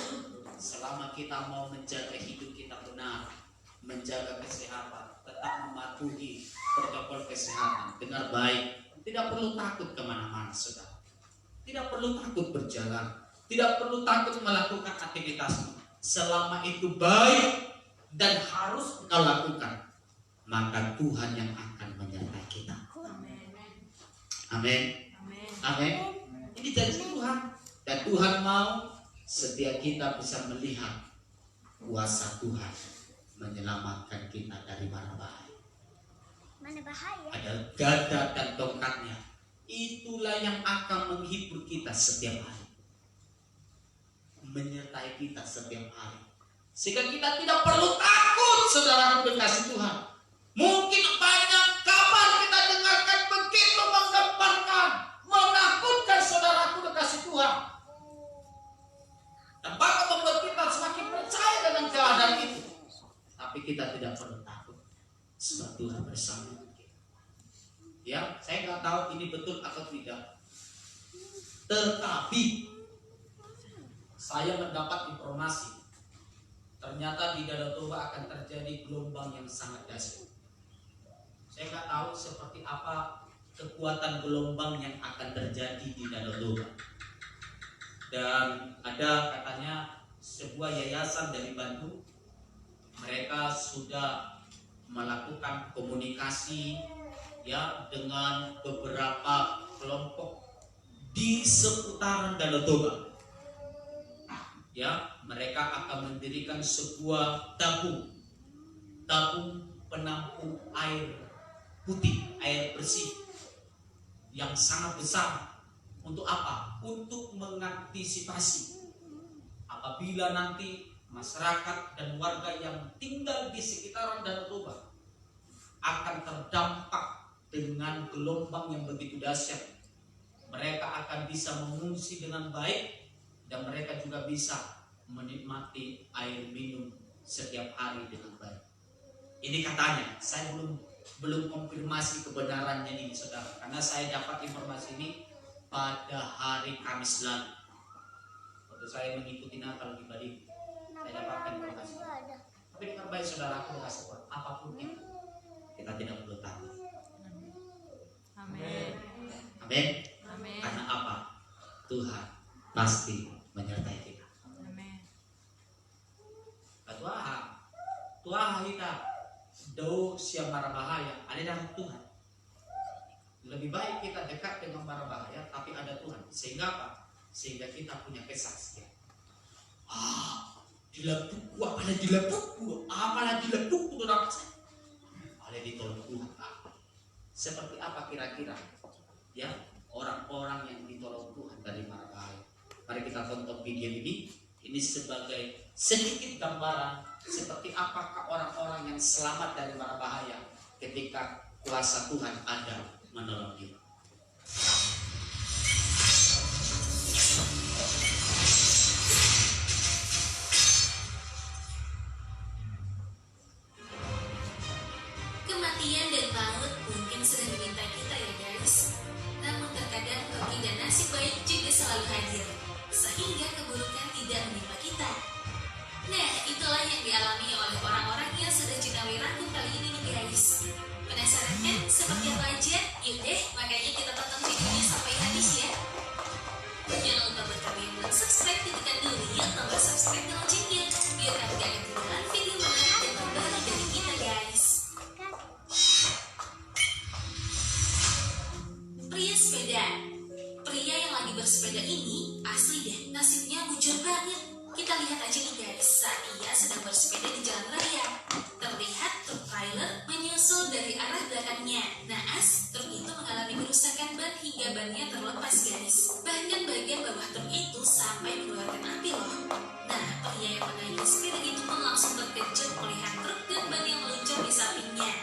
Speaker 3: Selama kita mau menjaga hidup kita benar, menjaga kesehatan, tetap mematuhi protokol kesehatan, dengar baik, tidak perlu takut kemana-mana saudara. Tidak perlu takut berjalan, tidak perlu takut melakukan aktivitasmu. Selama itu baik dan harus kau lakukan, maka Tuhan yang akan menyertai kita. Amin. Amin. Ini janji Tuhan. Dan Tuhan mau setiap kita bisa melihat kuasa Tuhan menyelamatkan kita dari mana bahaya.
Speaker 5: Mana bahaya?
Speaker 3: Ada gada dan tongkatnya. Itulah yang akan menghibur kita setiap hari, menyertai kita setiap hari, sehingga kita tidak perlu takut, saudara kekasih Tuhan. Mungkin banyak kabar kita dengarkan begitu menggemparkan, menakutkan saudaraku kekasih Tuhan, dan bahkan membuat kita semakin percaya dengan keadaan itu. Tapi kita tidak perlu takut, sebab Tuhan bersama kita. Ya, saya nggak tahu ini betul atau tidak, tetapi saya mendapat informasi ternyata di Danau Toba akan terjadi gelombang yang sangat dahsyat. Saya nggak tahu seperti apa kekuatan gelombang yang akan terjadi di Danau Toba. Dan ada katanya sebuah yayasan dari Bandung, mereka sudah melakukan komunikasi ya dengan beberapa kelompok di seputaran Danau Toba. Ya, mereka akan mendirikan sebuah tabung penampung air putih, air bersih yang sangat besar. Untuk apa? Untuk mengantisipasi apabila nanti masyarakat dan warga yang tinggal di sekitaran Danau Toba akan terdampak dengan gelombang yang begitu dahsyat. Mereka akan bisa mengungsi dengan baik, dan mereka juga bisa menikmati air minum setiap hari dengan baik. Ini katanya, saya belum konfirmasi kebenarannya ini saudara, karena saya dapat informasi ini pada hari Kamis lalu waktu saya mengikuti Natal di Bali. Saya dapatkan informasi. Tapi dengar baik saudara, aku kasih buat apapun itu, kita tidak perlu takut.
Speaker 4: Amin.
Speaker 3: Amin.
Speaker 4: Amin.
Speaker 3: Karena apa? Tuhan pasti menyertai kita.
Speaker 4: Amin.
Speaker 3: Tuhan kita dau siang marah bahaya ada dalam Tuhan. Lebih baik kita dekat dengan marah bahaya tapi ada Tuhan. Sehingga apa? Sehingga kita punya kesaksian. Dilepuk, apalagi dilepuk dapat saya. Ada ditolong Tuhan. Seperti apa kira-kira ya orang-orang yang ditolong Tuhan dari marah bahaya? Mari kita tonton video ini. Ini sebagai sedikit gambaran seperti apakah orang-orang yang selamat dari mara bahaya ketika kuasa Tuhan ada menolong dia.
Speaker 5: Kematian dan maut mungkin sedang meminta kita ya guys. Namun terkadang hoki dan nasib baik juga selalu hadir, sehingga keburukan tidak menimpa kita. Nah, itulah yang dialami oleh orang-orang yang sudah Jinawi rangkum kali ini nih guys. Penasaran kan seperti apa aja? Yuk deh, makanya kita tonton videonya sampai habis ya. Jangan lupa buat kamu yang belum subscribe, tekan dulu ya tombol subscribe dan loncengnya biar kamu gak ketinggalan video menarik dan terbaru dari kita guys. Pria sepeda bersepeda ini asli deh, nasibnya bujur banget. Kita lihat aja nih guys, saat ia sedang bersepeda di jalan raya. Terlihat truk trailer menyusul dari arah belakangnya. Naas, truk itu mengalami kerusakan ban hingga bannya terlepas guys. Bahkan bagian bawah truk itu sampai mengeluarkan api loh. Nah, pria yang menaiki sepeda itu pun langsung terkejut melihat truk dan ban yang meluncur di sampingnya.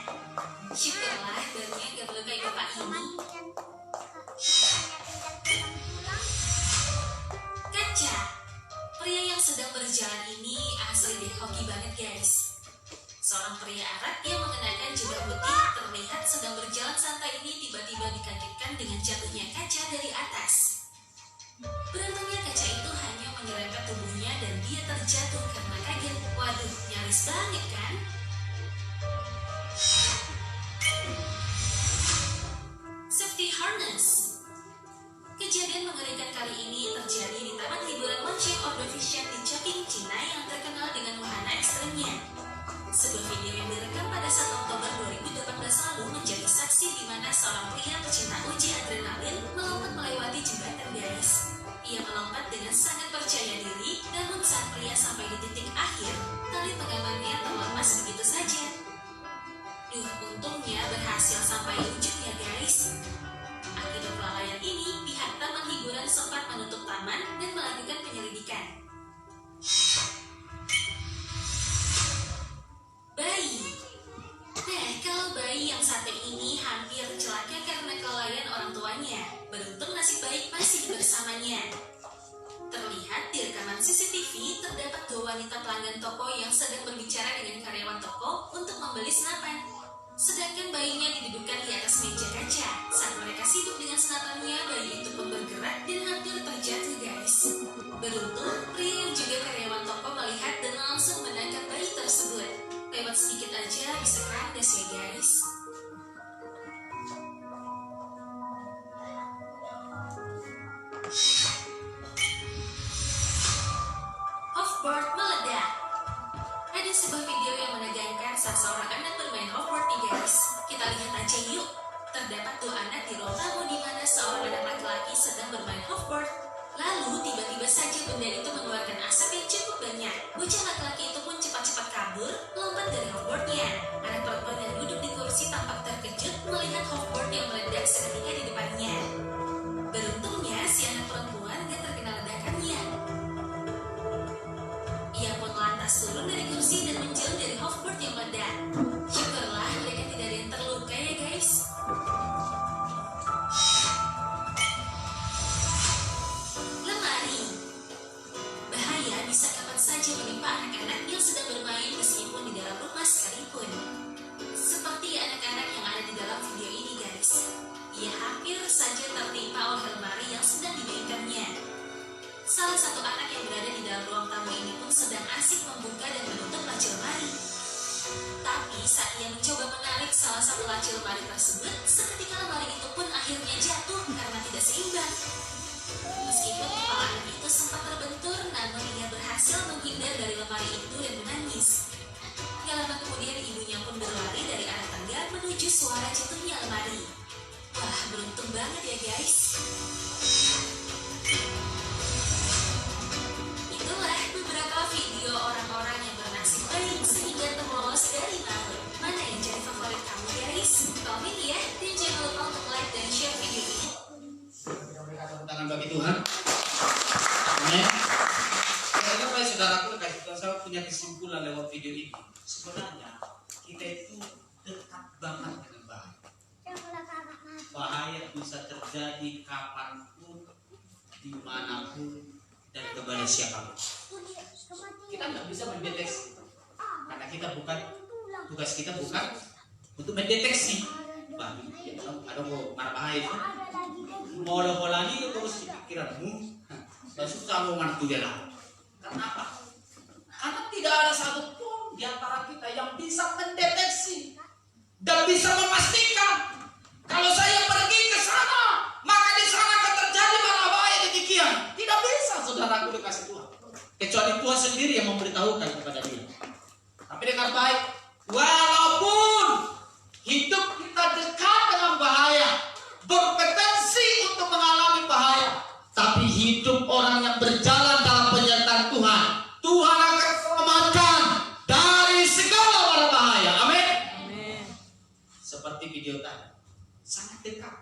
Speaker 5: Syukurlah bannya gak melukai bapak ini. Kaca. Pria yang sedang berjalan ini asli deh hoki banget guys. Seorang pria Arab yang mengenakan jubah putih terlihat sedang berjalan santai ini tiba-tiba dikagetkan dengan jatuhnya kaca dari atas. Beruntungnya kaca itu hanya menyerempet tubuhnya dan dia terjatuh karena kaget. Waduh, nyaris banget kan? Safety harness. Kejadian mengerikan kali ini terjadi di Taman Hiburan Moncheng Ordovician di Chongqing, Cina yang terkenal dengan wahana ekstremnya. Sebuah video yang direkam pada 1 Oktober 2018 lalu menjadi saksi di mana seorang pria pecinta uji adrenalin melompat melewati jembatan guys. Ia melompat dengan sangat percaya diri, namun saat pria sampai di titik akhir, tali pegangannya terlepas begitu saja. Untungnya berhasil sampai ujung ya guys. Akibat kelalaian ini, pihak Taman Hiburan sempat menutup taman dan melakukan penyelidikan. Bayi. Nah, kalau bayi yang satu ini hampir celaka karena kelalaian orang tuanya. Beruntung nasib baik masih bersamanya. Terlihat di rekaman CCTV terdapat 2 wanita pelanggan toko yang sedang berbicara dengan karyawan toko untuk membeli senapan. Sedangkan bayinya didudukkan di atas meja kaca. Saat mereka sibuk dengan senapannya, bayi itu pun bergerak dan hampir terjatuh guys. Beruntung, pria yang juga karyawan toko melihat dan langsung menangkap bayi tersebut. Lewat sedikit aja bisa kandas ya guys. Hoverboard meledak. Ada sebuah video yang menegangkan saat seorang anak bermain hoverboard nih guys. Kita lihat aja yuk. Terdapat 2 anak di ruang tamu di mana seorang anak laki-laki sedang bermain hoverboard. Lalu tiba-tiba saja benda itu mengeluarkan asap yang cukup banyak. Bocah laki-laki itu pun cepat-cepat kabur, lompat dari hoverboardnya. Anak perempuan yang duduk di kursi tampak terkejut melihat hoverboard yang meledak seketika di depannya. Beruntungnya si anak perempuan gak terkena ledakannya. Ia pun lantas turun dari kursi dan menjauh dari hoverboard yang meledak. Syukurlah mereka tidak ada yang terluka ya guys. Lemari. Bahaya bisa kapan saja menimpa anak-anak yang sedang bermain meskipun di dalam rumah sekalipun. Seperti anak-anak yang ada di dalam video ini guys. Ia hampir saja tertimpa oleh lemari yang sedang dimainkannya. Salah satu anak yang berada di dalam ruang tamu ini pun sedang asik membuka dan menutup laci lemari. Tapi saat ia mencoba menarik salah satu laci lemari tersebut, seketika lemari itu pun akhirnya jatuh karena tidak seimbang. Meskipun kepala anak itu sempat terbentur, namun ia berhasil menghindar dari lemari itu dan menangis. Gak lama kemudian ibunya pun berlari dari arah tangga menuju suara jatuhnya lemari. Wah, beruntung banget ya guys. Itulah beberapa video orang-orang yang bernasib baik sehingga terlolos dari maut. Mana yang jadi favorit kamu guys? Komen ya, dan jangan lupa untuk like dan share video ini.
Speaker 3: Tepuk tangan bagi Tuhan. Amin. Bapak saudaraku, kasih Tuhan, saya punya kesimpulan lewat video ini. Sebenarnya kita itu dekat banget dengan bahaya. Bahaya bisa terjadi kapanpun, dimanapun, dan kepada siapapun. Kita nggak bisa mendeteksi, karena kita bukan, tugas kita bukan untuk mendeteksi. Ada kok marah bahaya itu. Mau lagi itu terus di pikiranmu, dan susah mau ngerti dia lah. Kenapa? Karena tidak ada satupun di antara kita yang bisa mendeteksi dan bisa memastikan kalau saya pergi ke sana, maka di sana akan terjadi marah bahaya demikian. Tidak bisa, saudaraku dikasih Tuhan. Kecuali Tuhan sendiri yang memberitahukan kepada dia. Tapi dengar baik, walaupun hidup kita dekat dengan bahaya, berpotensi untuk mengalami bahaya, tapi Tetapi hidup orang yang berjalan dalam penyertaan Tuhan, Tuhan akan selamatkan dari segala mara bahaya. Amin. Seperti video tadi, sangat dekat.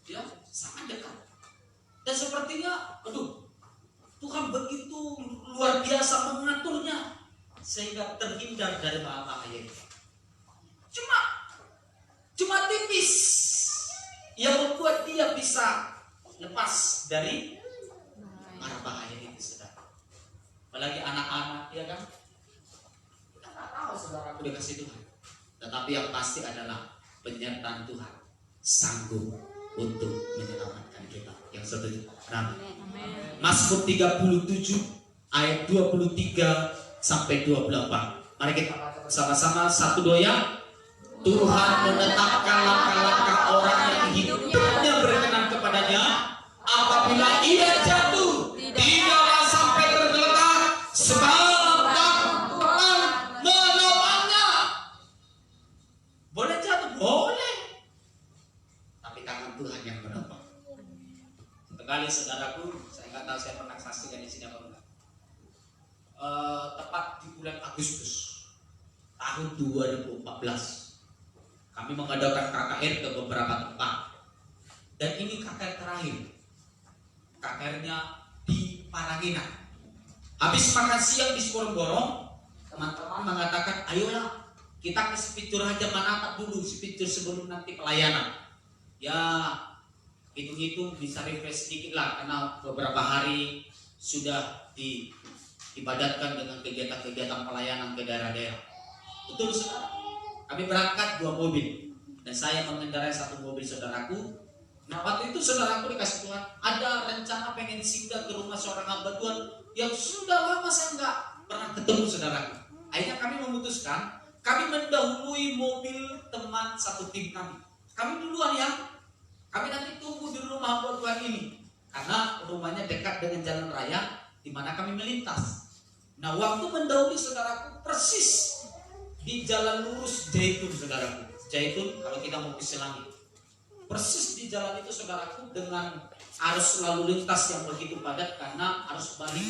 Speaker 3: Ya, sangat dekat. Dan sepertinya, Tuhan begitu luar biasa mengaturnya sehingga terhindar dari bahaya itu. Cuma tipis yang membuat dia bisa lepas dari mara bahaya itu, saudara. Apalagi anak-anak, ya kan? Kita nggak tahu, saudara, aku dikasih Tuhan. Tetapi yang pasti adalah penyertaan Tuhan sanggup untuk menyelamatkan kita. Yang setuju? Amin. Mazmur 37 ayat 23 sampai 24. Mari kita baca bersama-sama, 1 2 ya. Tuhan menetapkan langkah-langkah orang yang hidupnya berkenan kepadanya. Apabila ia jatuh, tidaklah sampai tergeletak, sebab Tuhan menolongnya. Boleh jatuh, boleh, tapi tangan Tuhan yang menolong. Sekali, saudaraku, saya nggak tahu saya pernah saksikan di sini apa enggak. Tepat di bulan Agustus tahun 2014. Kami mengadakan KKR ke beberapa tempat. Dan ini KKR terakhir. KKR-nya di Parangina. Habis makan siang di Sporongorong, teman-teman mengatakan, ayolah kita ke Spicur Raja Manapat dulu, Spicur sebelum nanti pelayanan. Ya, hitung-hitung bisa refresh sedikit lah, karena beberapa hari sudah diibadatkan dengan kegiatan-kegiatan pelayanan ke daerah-daerah. Betul, saudara. Kami berangkat 2 mobil dan saya mengendarai 1 mobil, saudaraku. Nah, waktu itu saudaraku dikasih Tuhan ada rencana pengen singgah ke rumah seorang hamba Tuhan yang sudah lama saya nggak pernah ketemu, saudaraku. Akhirnya kami memutuskan, kami mendahului mobil teman satu tim kami. Kami duluan ya. Kami nanti tunggu di rumah hamba Tuhan ini karena rumahnya dekat dengan jalan raya di mana kami melintas. Nah, waktu mendahului, saudaraku, persis di jalan lurus Jaitun, saudaraku. Jaitun kalau kita mau ke Selangi. Persis di jalan itu, saudaraku, dengan arus lalu lintas yang begitu padat karena arus balik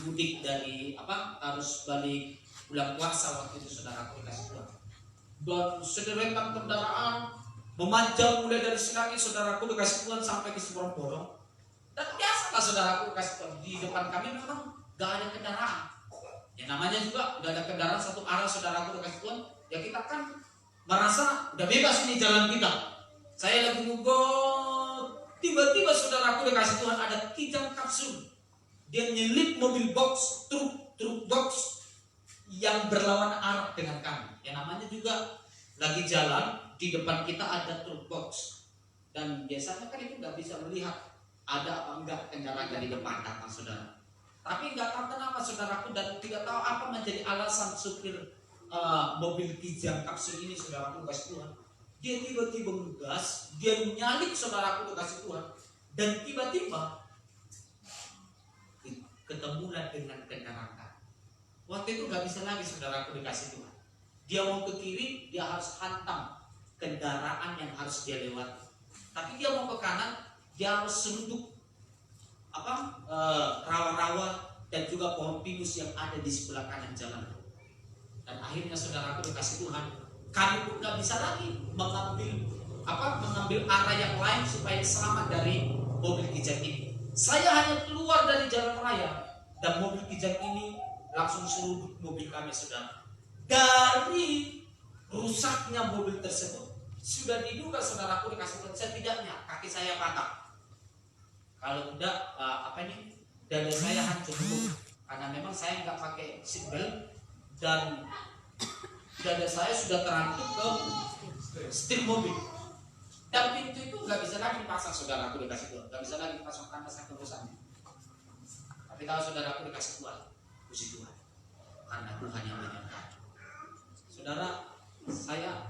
Speaker 3: mudik dari arus balik bulan puasa waktu itu, saudaraku, dikasih Tuhan. Dan sederetan kendaraan memanjang mulai dari Selangi, saudaraku, dikasih Tuhan sampai ke Sporongorong. Dan biasalah, saudaraku, dikasih Tuhan, di depan kami memang gak ada kendaraan. Ya namanya juga udah ada kendaraan satu arah, saudaraku, dikasih Tuhan. Ya kita kan merasa udah bebas ini jalan kita. Saya lagi ngugot, tiba-tiba, saudaraku, dikasih Tuhan, ada kijang kapsul. Dia nyelip mobil box, truk box yang berlawan arah dengan kami. Ya namanya juga lagi jalan, di depan kita ada truk box. Dan biasanya kan itu nggak bisa melihat ada apa enggak kendaraan dari depan datang, saudara. Tapi nggak tahu kenapa, saudaraku, dan tidak tahu apa menjadi alasan supir mobil kijang kapsul ini, saudaraku, kasih Tuhan. Dia tiba-tiba ngegas, dia nyalip, saudaraku, kasih Tuhan, dan tiba-tiba ketemulah dengan kendaraan. Waktu itu nggak bisa lagi, saudaraku, dikasih Tuhan. Dia mau ke kiri, dia harus hantam kendaraan yang harus dia lewati. Tapi dia mau ke kanan, dia harus seruduk rawa-rawa dan juga pohon pinus yang ada di sebelah kanan jalan. Dan akhirnya, saudaraku, dikasih Tuhan, kami pun nggak bisa lagi mengambil arah yang lain supaya selamat dari mobil kijang ini. Saya hanya keluar dari jalan raya dan mobil kijang ini langsung seruduk mobil kami, saudara. Dari rusaknya mobil tersebut sudah diduga, saudaraku, dikasih Tuhan, setidaknya kaki saya patah. Kalau tidak dada saya hancur karena memang saya nggak pakai seatbelt dan dada saya sudah terantuk ke setir mobil. Dan pintu itu nggak bisa lagi dipasang, saudaraku, dikasih Tuhan, nggak bisa lagi dipasang karena saya kerusakannya. Tapi kalau saudaraku dikasih Tuhan, puji Tuhan, karena Tuhan yang menyertai. Saudara, saya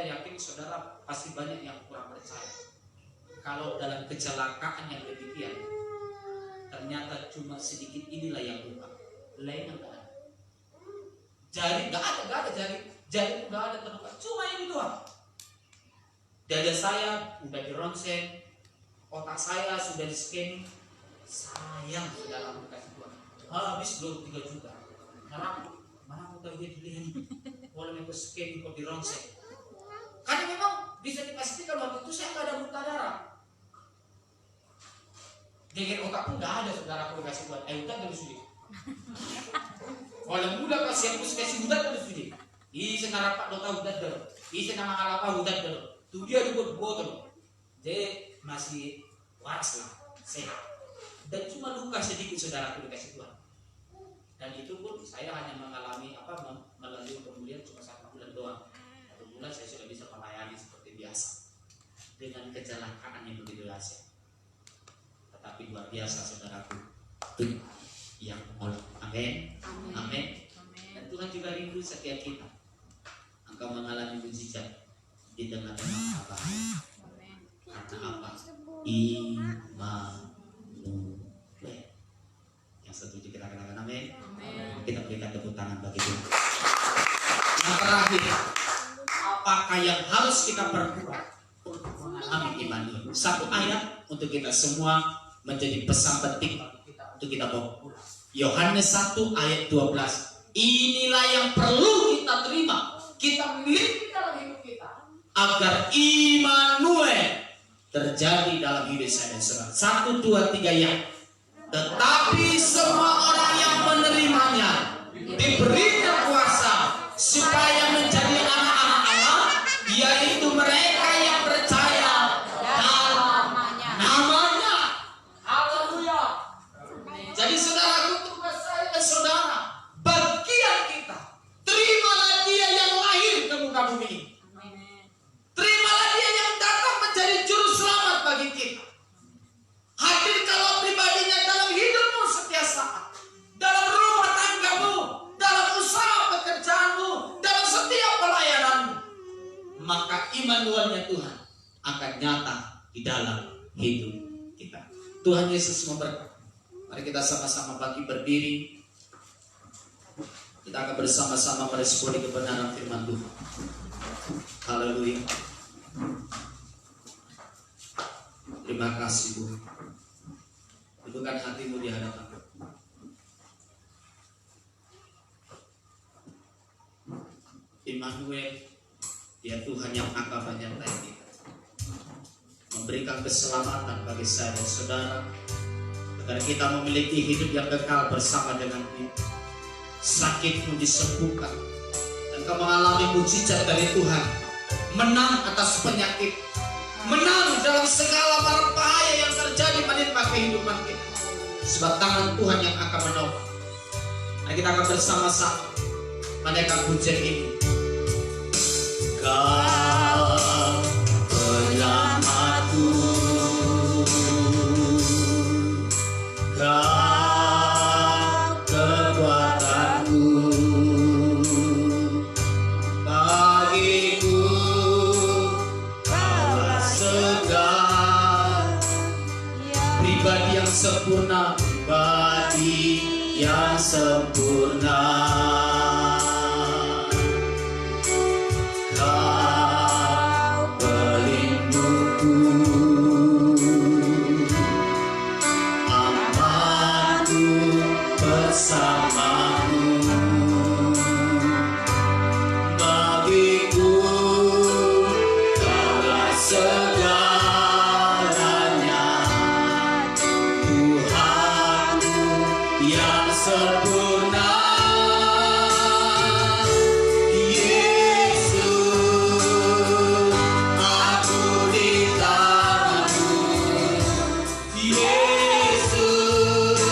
Speaker 3: yakin saudara pasti banyak yang kurang percaya. Kalau dalam kecelakaan yang demikian, ternyata cuma sedikit inilah yang luka, lainnya nggak ada. Jari nggak ada jari itu nggak ada terluka, cuma ini doang. Dada saya udah di ronsen, otak saya sudah di scan. Sayang saudara aku kasih Tuhan. Habis belum 3 juta. Mana aku tahu dia dilihat. Boleh aku scan kok di ronsen. Karena memang bisa dipastikan waktu itu saya nggak ada muntah darah. Dengan otak pun nggak ada saudara aku kasih Tuhan. Udah terus sudah. Kalau muda kasih aku kasih udah terus sudah. Isi narapak dota udah dulu. Isi nama alapa udah dulu. Tuh dia dibuat botol. Jadi masih waras lah, sehat. Dan cuma luka sedikit saudara aku dikasih Tuhan. Dan itu pun saya hanya mengalami melalui pemulihan cuma 1 bulan doang. 1 bulan saya sudah bisa melayani seperti biasa dengan kecelakaan yang begitu dahsyat. Tetapi luar biasa saudaraku. Itu yang Allah. Amin. Amin. Dan Tuhan juga rindu setiap kita. Engkau mengalami mujizat di tengah-tengah apa? Karena apa? Immanuel. Yang setuju kita katakan amin. Kita berikan tepuk tangan bagi Tuhan. Yang terakhir, apakah yang harus kita perbuat untuk mengalami Immanuel? 1 ayat untuk kita semua menjadi pesan penting untuk kita bawa pulang. Yohanes 1 ayat 12. Inilah yang perlu kita terima, kita miliki dalam hidup kita, agar Immanuel terjadi dalam hidup saya dan saudara. 1, 2, 3 ya. Tetapi semua orang yang menerimanya diberikan kuasa supaya menjadi anak-anak Allah, yaitu mereka yang percaya dalam namanya. Haleluya. Jadi saudaraku, tugas saya dan saudara, bagian kita, terimalah dia yang lahir ke muka bumi ini. Terimalah dia yang datang menjadi juru selamat bagi kita. Hadirkanlah pribadinya dalam hidupmu setiap saat, dalam rumah tanggamu, dalam usaha pekerjaanmu, dalam setiap pelayananmu. Maka Immanuelnya Tuhan akan nyata di dalam hidup kita. Tuhan Yesus memberkati. Mari kita sama-sama bangkit berdiri. Kita akan bersama-sama meresponi kebenaran firman Tuhan. Haleluya. Terima kasih Tuhan. Teguhkan hatimu di hadapan Tuhan. Immanuel, dia Tuhan yang akan menyertai kita, memberikan keselamatan bagi saya dan saudara, agar kita memiliki hidup yang kekal bersama dengan Dia. Sakitmu disembuhkan, dan kau mengalami mujizat dari Tuhan, menang atas penyakit, menang dalam segala mara bahaya yang terjadi menimpa kehidupan kita. Sebab tangan Tuhan yang akan menolong. Nah, kita akan bersama-sama menaikkan pujian ini. Kau penyelamatku, Kau kekuatanku, bagiku Kaulah segala pribadi yang sempurna, pribadi yang sempurna. Kau pelindungku, amanku bersamamu, bagiku Kaulah segalanya, Tuhanku yang sempurna. Yesus, aku di tanganmu. Yesus,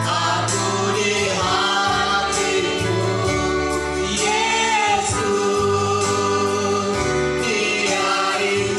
Speaker 3: aku di hatimu. Yesus, di harimu.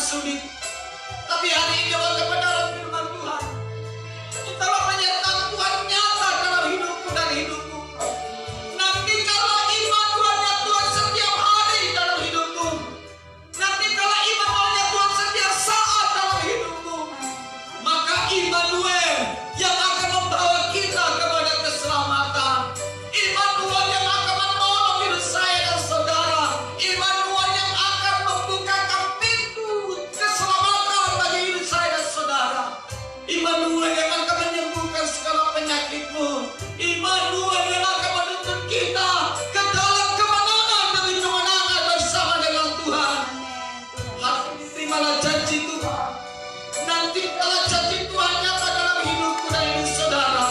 Speaker 3: sulit. Tapi hari ini dalam kebenaran firman Tuhan, itulah penyertaan Tuhan nyata dalam hidupku dan hidupku. Nanti kalau Immanuelnya Tuhan setiap hari dalam hidupku, nanti kalau Immanuelnya Tuhan setiap saat dalam hidupku, maka Immanuel yang akan membawa kita kepada keselamatan. Immanuel yang akan menolong hidup saya dan saudara. Immanuel yang akan membukakan pintu keselamatan bagi hidup saya dan saudara. Immanuel yang akan menyembuhkan segala penyakitmu. Immanuel yang akan menuntun kita ke dalam kemenangan demi kemenangan bersama dengan Tuhan. Hari ini terimalah janji Tuhan. Nanti kalau janji Tuhan nyata dalam hidupku dan hidup saudara,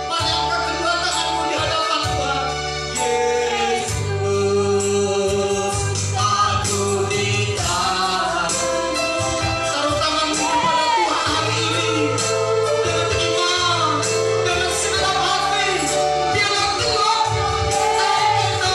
Speaker 3: mari angkat kedua tanganmu di hadapan Tuhan. Yesus, aku ditahan. Taruh tanganmu kepada Tuhan hari ini dengan iman, dengan segenap hati. Biarlah Tuhan menyertai kita.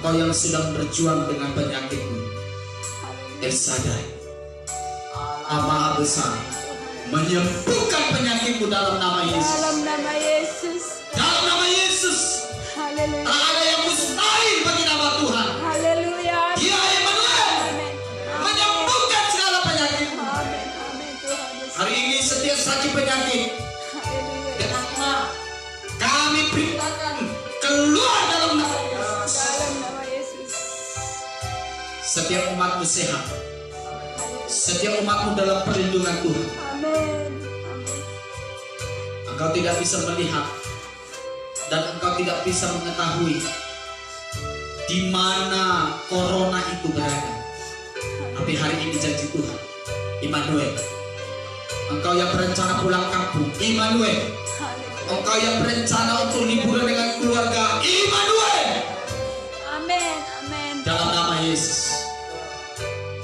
Speaker 3: Engkau yang sedang berjuang dengan penyakitmu, El Shaddai, Allah Maha Besar, menyembuhkan penyakitmu dalam nama Yesus.
Speaker 2: Dalam nama Yesus.
Speaker 3: Dalam nama Yesus.
Speaker 2: Haleluya.
Speaker 3: Tak ada yang mustahil bagi nama Tuhan.
Speaker 2: Haleluya.
Speaker 3: Dia Immanuel,
Speaker 2: Amin.
Speaker 3: menyembuhkan segala penyakit.
Speaker 2: Amin. Amin Tuhan Yesus.
Speaker 3: Hari ini setiap sakit penyakit
Speaker 2: Haleluya.
Speaker 3: dengan nama kami perintahkan keluar dalam nama Yesus.
Speaker 2: Dalam nama Yesus.
Speaker 3: Setiap umatmu sehat. Setiap umatmu dalam perlindungan Tuhan.
Speaker 2: Amin. Amin.
Speaker 3: Engkau tidak bisa melihat dan engkau tidak bisa mengetahui di mana corona itu berada. Tapi hari ini janji Tuhan, Immanuel, engkau yang berencana pulang kampung, Immanuel, engkau yang berencana untuk liburan dengan keluarga, Immanuel.
Speaker 2: Amin. Amin.
Speaker 3: Dalam nama Yesus,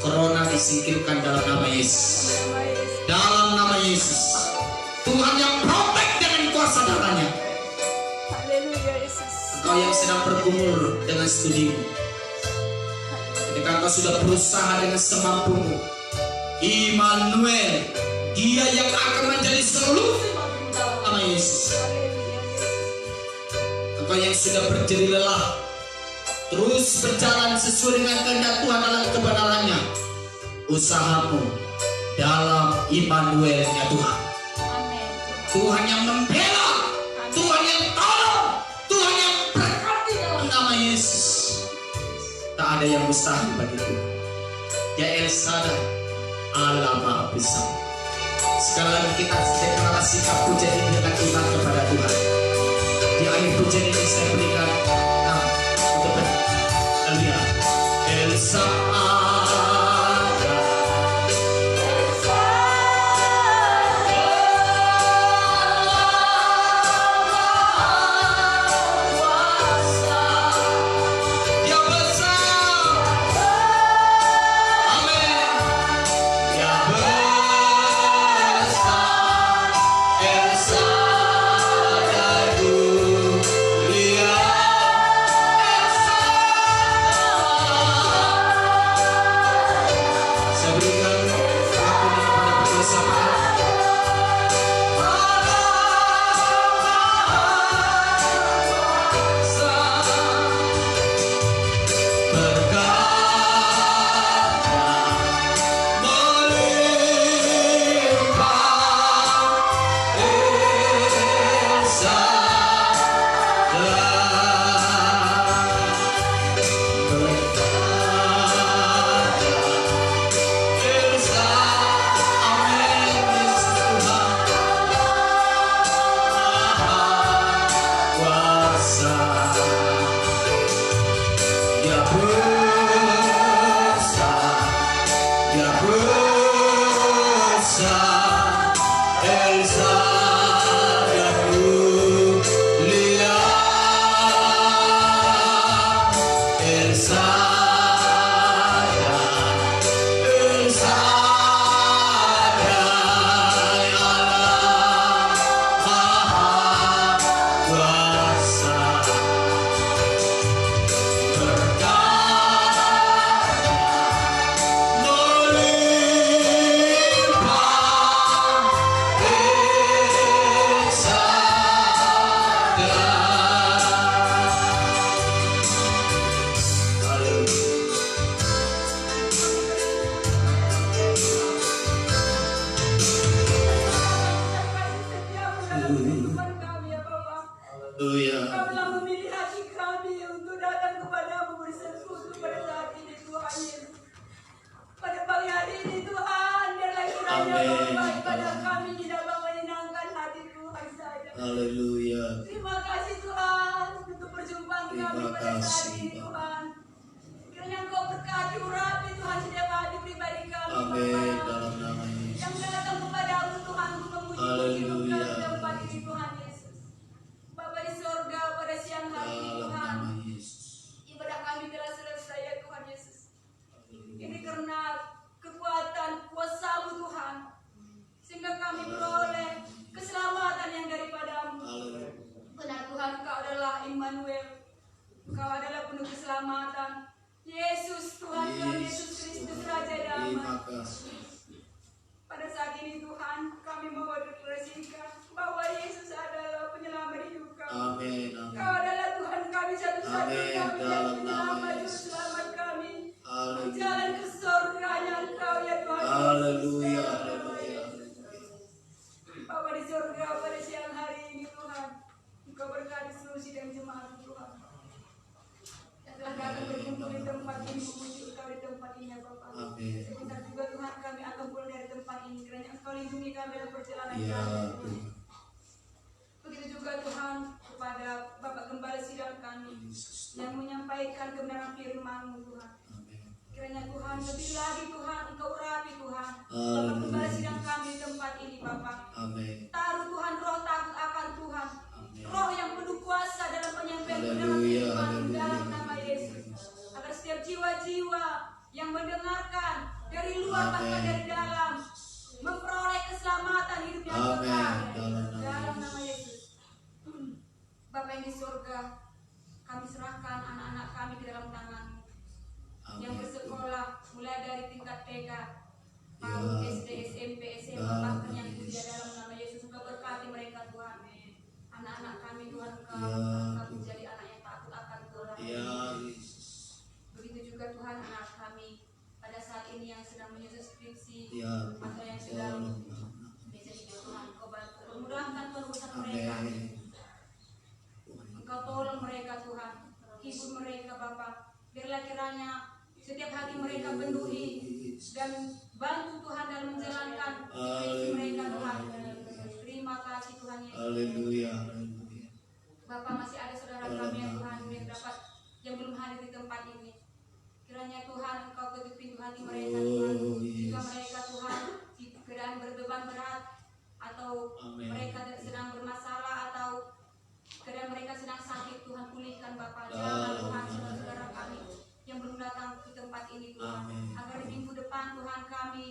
Speaker 3: corona disingkirkan dalam nama Yesus.
Speaker 2: Nama Yesus.
Speaker 3: Dalam nama Yesus, Tuhan yang protek dengan kuasa darahnya.
Speaker 2: Haleluya Yesus.
Speaker 3: Engkau yang sedang bergumul dengan studimu, ketika engkau sudah berusaha dengan semampumu, Immanuel, Dia yang akan menjadi solusi dalam nama Yesus.
Speaker 2: Haleluya Yesus.
Speaker 3: Engkau yang sudah berjeri lelah, terus berjalan sesuai dengan kehendak Tuhan dalam kebenarannya, usahamu dalam Immanuel-nya Tuhan.
Speaker 2: Amin.
Speaker 3: Tuhan yang membela, Tuhan yang tolong, Tuhan yang berkati dalam nama Yesus. Tak ada yang mustahil bagi Tuhan. Ya El Shaddai, Allah Maha Besar. Sekali lagi kita deklarasikan pujian ini dengan iman kepada Tuhan. Di akhir pujian ini saya berikan untuk haleluya. El Shaddai. Haleluya.
Speaker 2: Kau telah memilih hati kami untuk datang kepadamu bersekutu pada saat ini Tuhan Yesus. Pada pagi hari ini Tuhan, biarlah kiranya Bapa ibadah kami tidak menyenangkan hati Tuhan saja.
Speaker 3: Haleluya.
Speaker 2: Terima kasih Tuhan untuk perjumpaan kami
Speaker 3: Terima
Speaker 2: pada saat
Speaker 3: kasih,
Speaker 2: ini Tuhan. Kiranya Engkau berkati urapi Tuhan setiap hati pribadi kami
Speaker 3: Amin.
Speaker 2: Bapa.
Speaker 3: Dalam nama Yesus.
Speaker 2: Yang datang kepadamu Tuhan untuk memuji
Speaker 3: Haleluya.
Speaker 2: dalam pagi ini Tuhan Yesus. Bapa di sorga pada siang hari ini
Speaker 3: Dalam
Speaker 2: Tuhan.
Speaker 3: nama Yesus.
Speaker 2: Ibadah kami telah selesai ya Tuhan Yesus. Ini karena kekuatan kuasa-Mu Tuhan. Sehingga kami beroleh keselamatan yang daripadamu.
Speaker 3: Haleluya.
Speaker 2: Benar Tuhan, Engkau adalah Immanuel. Engkau adalah penuh keselamatan. kami dalam perjalanan
Speaker 3: Ya
Speaker 2: kami.
Speaker 3: Tuhan.
Speaker 2: Begitu juga Tuhan kepada Bapak Gembala sidang kami yang menyampaikan kebenaran firman-Mu Tuhan.
Speaker 3: Amin.
Speaker 2: Kiranya Tuhan lebih lagi Tuhan Engkau urapi Tuhan Bapak
Speaker 3: Amin.
Speaker 2: Gembala sidang kami di tempat ini Bapak.
Speaker 3: Amin.
Speaker 2: Taruh Tuhan roh takut akan Tuhan,
Speaker 3: Amin.
Speaker 2: roh yang penuh kuasa dalam penyampaian kebenaran
Speaker 3: Haleluya,
Speaker 2: firman
Speaker 3: haleluya.
Speaker 2: dalam nama Yesus. Agar setiap jiwa-jiwa yang mendengarkan dari luar
Speaker 3: Amin.
Speaker 2: bahkan dari dalam memperoleh keselamatan hidup yang
Speaker 3: Amin.
Speaker 2: kekal
Speaker 3: Dalam nama
Speaker 2: dalam nama
Speaker 3: Yesus.
Speaker 2: Yesus. Bapa yang di surga, kami serahkan anak-anak kami ke dalam tangan-Mu yang
Speaker 3: Amin.
Speaker 2: bersekolah mulai dari tingkat TK,
Speaker 3: Ya.
Speaker 2: PAUD, SD, SMP, SMA,
Speaker 3: Dalam
Speaker 2: bahkan
Speaker 3: nama
Speaker 2: yang kuliah
Speaker 3: Yesus.
Speaker 2: dalam nama Yesus. Engkau berkati mereka Tuhan. Anak-anak kami Tuhan Engkau
Speaker 3: Ya,
Speaker 2: angkat
Speaker 3: Tuhan.
Speaker 2: menjadi anak yang takut akan Tuhan.
Speaker 3: Ya Yesus.
Speaker 2: Begitu juga Tuhan anak kami pada saat ini yang sedang menyusun skripsi
Speaker 3: Ya
Speaker 2: atau yang
Speaker 3: Tuhan.
Speaker 2: sedang
Speaker 3: Dalam nama
Speaker 2: menjadi Tuhan. Engkau bantu memudahkan Tuhan urusan mereka.
Speaker 3: Amin.
Speaker 2: Engkau tolong mereka Tuhan, hibur mereka Bapa. Biarlah kiranya setiap hati mereka penuhi dan bantu Tuhan dalam menjalankan misi mereka Tuhan. Terima kasih Tuhan Yesus.
Speaker 3: Haleluya. Haleluya.
Speaker 2: Bapa, masih ada saudara kami yang Tuhan yang belum hadir di tempat ini. Kiranya Tuhan Engkau ketuk pintu hati mereka Tuhan.
Speaker 3: Oh,
Speaker 2: Jika
Speaker 3: yes.
Speaker 2: mereka Tuhan di keadaan berbeban berat atau
Speaker 3: Amin.
Speaker 2: mereka sedang bermasalah atau keadaan mereka sedang sakit, Tuhan pulihkan Bapa.
Speaker 3: Dalam
Speaker 2: Jalan Tuhan
Speaker 3: nama
Speaker 2: saudara-saudara kami yang belum datang ke tempat ini Tuhan.
Speaker 3: Amin.
Speaker 2: Agar di minggu depan Tuhan kami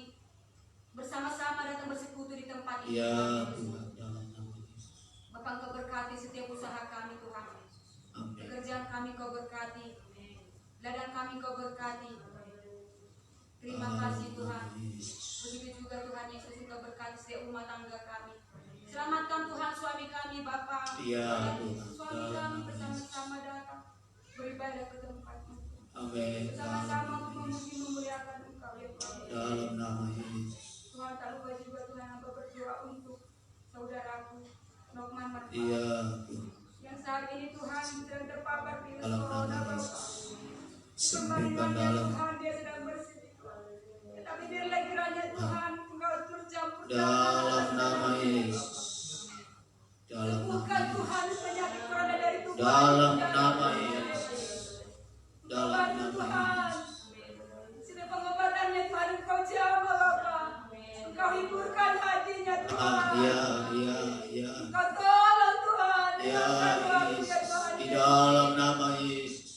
Speaker 2: bersama-sama datang bersekutu di tempat ini.
Speaker 3: Ya Tuhan. Dalam nama Yesus.
Speaker 2: Bapa, Engkau berkati setiap usaha kami Tuhan.
Speaker 3: Amin.
Speaker 2: Pekerjaan kami Kau berkati, ladang kami Kau berkati. Terima kasih Tuhan. Begitu juga Tuhan Yesus Engkau berkati setiap rumah tangga kami. Selamatkan Tuhan suami kami Bapa.
Speaker 3: Ya Tuhan.
Speaker 2: Suami kami bersama-sama datang beribadah ke tempat-Mu.
Speaker 3: Amin.
Speaker 2: Bersama-sama untuk memuji memuliakan Engkau ya Tuhan.
Speaker 3: Dalam nama Yesus.
Speaker 2: Tuhan tak lupa juga Tuhan Engkau berdoa untuk saudaraku Nokman Marta.
Speaker 3: Iya Tuhan.
Speaker 2: Yang saat ini Tuhan sedang terpapar virus
Speaker 3: Dalam
Speaker 2: corona
Speaker 3: nama
Speaker 2: Bapak.
Speaker 3: Yesus. Sembuhkan
Speaker 2: Kembalinya
Speaker 3: dalam
Speaker 2: Tuhan dia sedang bersedih Tuhan. Tetapi biarlah kiranya Tuhan Engkau tercampur
Speaker 3: dalam nama Yesus. Dalam nama
Speaker 2: sembuhkan Tuhan
Speaker 3: Yesus.
Speaker 2: penyakit corona dari tubuh.
Speaker 3: Dalam nama Yesus. Dalam
Speaker 2: Bantu
Speaker 3: nama
Speaker 2: Tuhan.
Speaker 3: Yesus.
Speaker 2: Setiap pengobatannya Tuhan Engkau jamah Bapak. Engkau hiburkan hatinya Tuhan.
Speaker 3: Ya.
Speaker 2: Engkau tolong Tuhan.
Speaker 3: Ya
Speaker 2: Dengarkan doaku
Speaker 3: Yesus.
Speaker 2: ya Tuhan.
Speaker 3: Di dalam nama Yesus.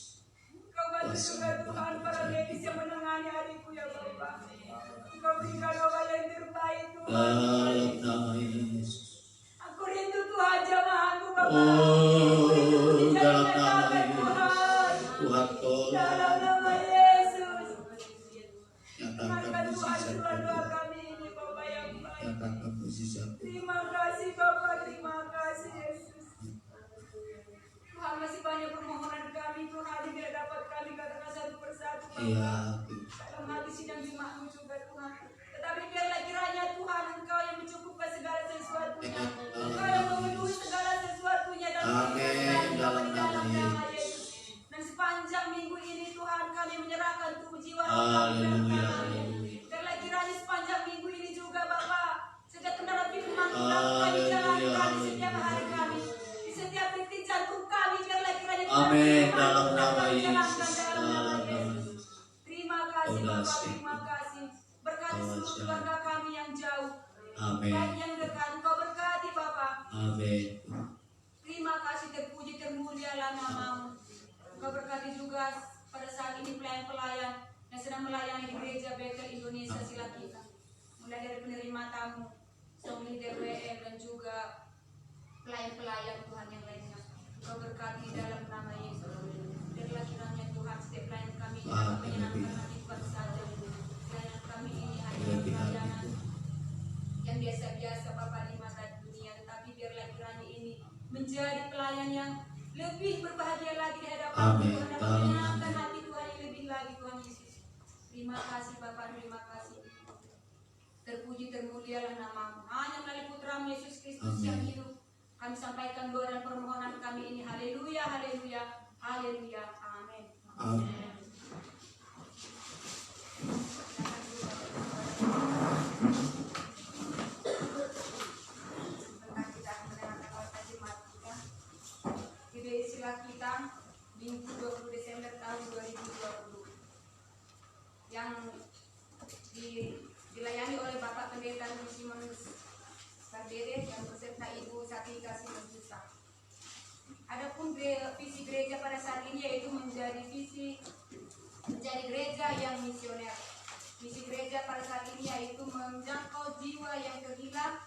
Speaker 2: Engkau bantu juga Tuhan para medis yang menangani adikku ya Bapak. Engkau berikan obat yang terbaik Tuhan.
Speaker 3: Dalam nama Yesus.
Speaker 2: Aku rindu Tuhan jamahanmu Bapak.
Speaker 3: Oh,
Speaker 2: Di
Speaker 3: dalam
Speaker 2: jalan
Speaker 3: nama
Speaker 2: Tuhan.
Speaker 3: Yesus. Tuhan tolong.
Speaker 2: Dalam nama Yesus.
Speaker 3: Nyatakan
Speaker 2: Dengarkan Tuhan
Speaker 3: mujizat
Speaker 2: doa kami ini Bapak yang baik.
Speaker 3: Nyatakan mujizat.
Speaker 2: Terima kasih Bapak, terima kasih Yesus. Tuhan masih banyak permohonan kami Tuhan yang tidak dapat kami katakan satu persatu Bapak.
Speaker 3: Iya Tuhan.
Speaker 2: Dalam hati sidang jemaatmu juga Tuhan. Tetapi biarlah kiranya Tuhan Engkau yang mencukupkan segala sesuatunya. Engkau yang memenuhi segala sesuatunya dalam
Speaker 3: Amin.
Speaker 2: kehidupan kami
Speaker 3: Dalam
Speaker 2: dalam
Speaker 3: nama
Speaker 2: nama Yesus. Dan sepanjang minggu ini Tuhan kami menyerahkan tubuh jiwa roh kami dalam
Speaker 3: Haleluya.
Speaker 2: tangan-Mu.
Speaker 3: Haleluya.
Speaker 2: Biarlah kiranya sepanjang minggu ini juga Bapak, setiap kebenaran firman Tuhan kami
Speaker 3: Haleluya.
Speaker 2: jalankan di setiap hari kami, di setiap titik jantung kami, biarlah kiranya
Speaker 3: Amin.
Speaker 2: firman
Speaker 3: Dalam
Speaker 2: Tuhan
Speaker 3: nama
Speaker 2: kami
Speaker 3: Yesus.
Speaker 2: jalankan dalam nama
Speaker 3: Dalam nama
Speaker 2: Yesus.
Speaker 3: Yesus.
Speaker 2: Terima kasih
Speaker 3: Tuhan
Speaker 2: Bapak,
Speaker 3: kasih.
Speaker 2: terima kasih. Berkati
Speaker 3: Tuhan
Speaker 2: seluruh
Speaker 3: kasih.
Speaker 2: keluarga kami yang jauh,
Speaker 3: Amin.
Speaker 2: baik yang dekat, Engkau berkati Bapak.
Speaker 3: Amin.
Speaker 2: Terima kasih, terpuji, termulialah nama-Mu. Engkau berkati juga pada saat ini pelayan-pelayan yang sedang melayani di gereja Bethel Indonesia Silakita. Mulai dari penerima tamu, song leader WM dan juga pelayan-pelayan Tuhan yang lainnya. Engkau berkati dalam nama Yesus. Biarlah kiranya Tuhan setiap pelayan kami dapat menyenangkan hati Tuhan saja. Pelayan kami ini hanya pelayanan yang biasa-biasa Bapak di mata dunia, tetapi biarlah kiranya ini menjadi pelayan yang lebih berbahagia lagi di hadapan
Speaker 3: Amin.
Speaker 2: Tuhan, dapat
Speaker 3: Dalam
Speaker 2: menyenangkan
Speaker 3: nama
Speaker 2: hati Tuhan yang lebih lagi Tuhan Yesus. Terima kasih Bapak, terima kasih. Terpuji termulialah nama-Mu. Hanya melalui Putra-Mu Yesus Kristus
Speaker 3: Amin.
Speaker 2: yang hidup, kami sampaikan doa dan permohonan kami ini. Haleluya, haleluya, haleluya. Amin.
Speaker 3: Amin.
Speaker 6: Bintang, Minggu 20 Desember tahun 2020 yang dilayani oleh Bapak Pendeta Simonus Sardede yang beserta Ibu Satika Simonus. Adapun visi gereja pada saat ini yaitu menjadi gereja yang misioner. Visi gereja pada saat ini yaitu menjangkau jiwa yang terhilang,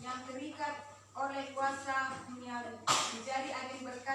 Speaker 6: yang terikat oleh kuasa duniawi, menjadi agen berkat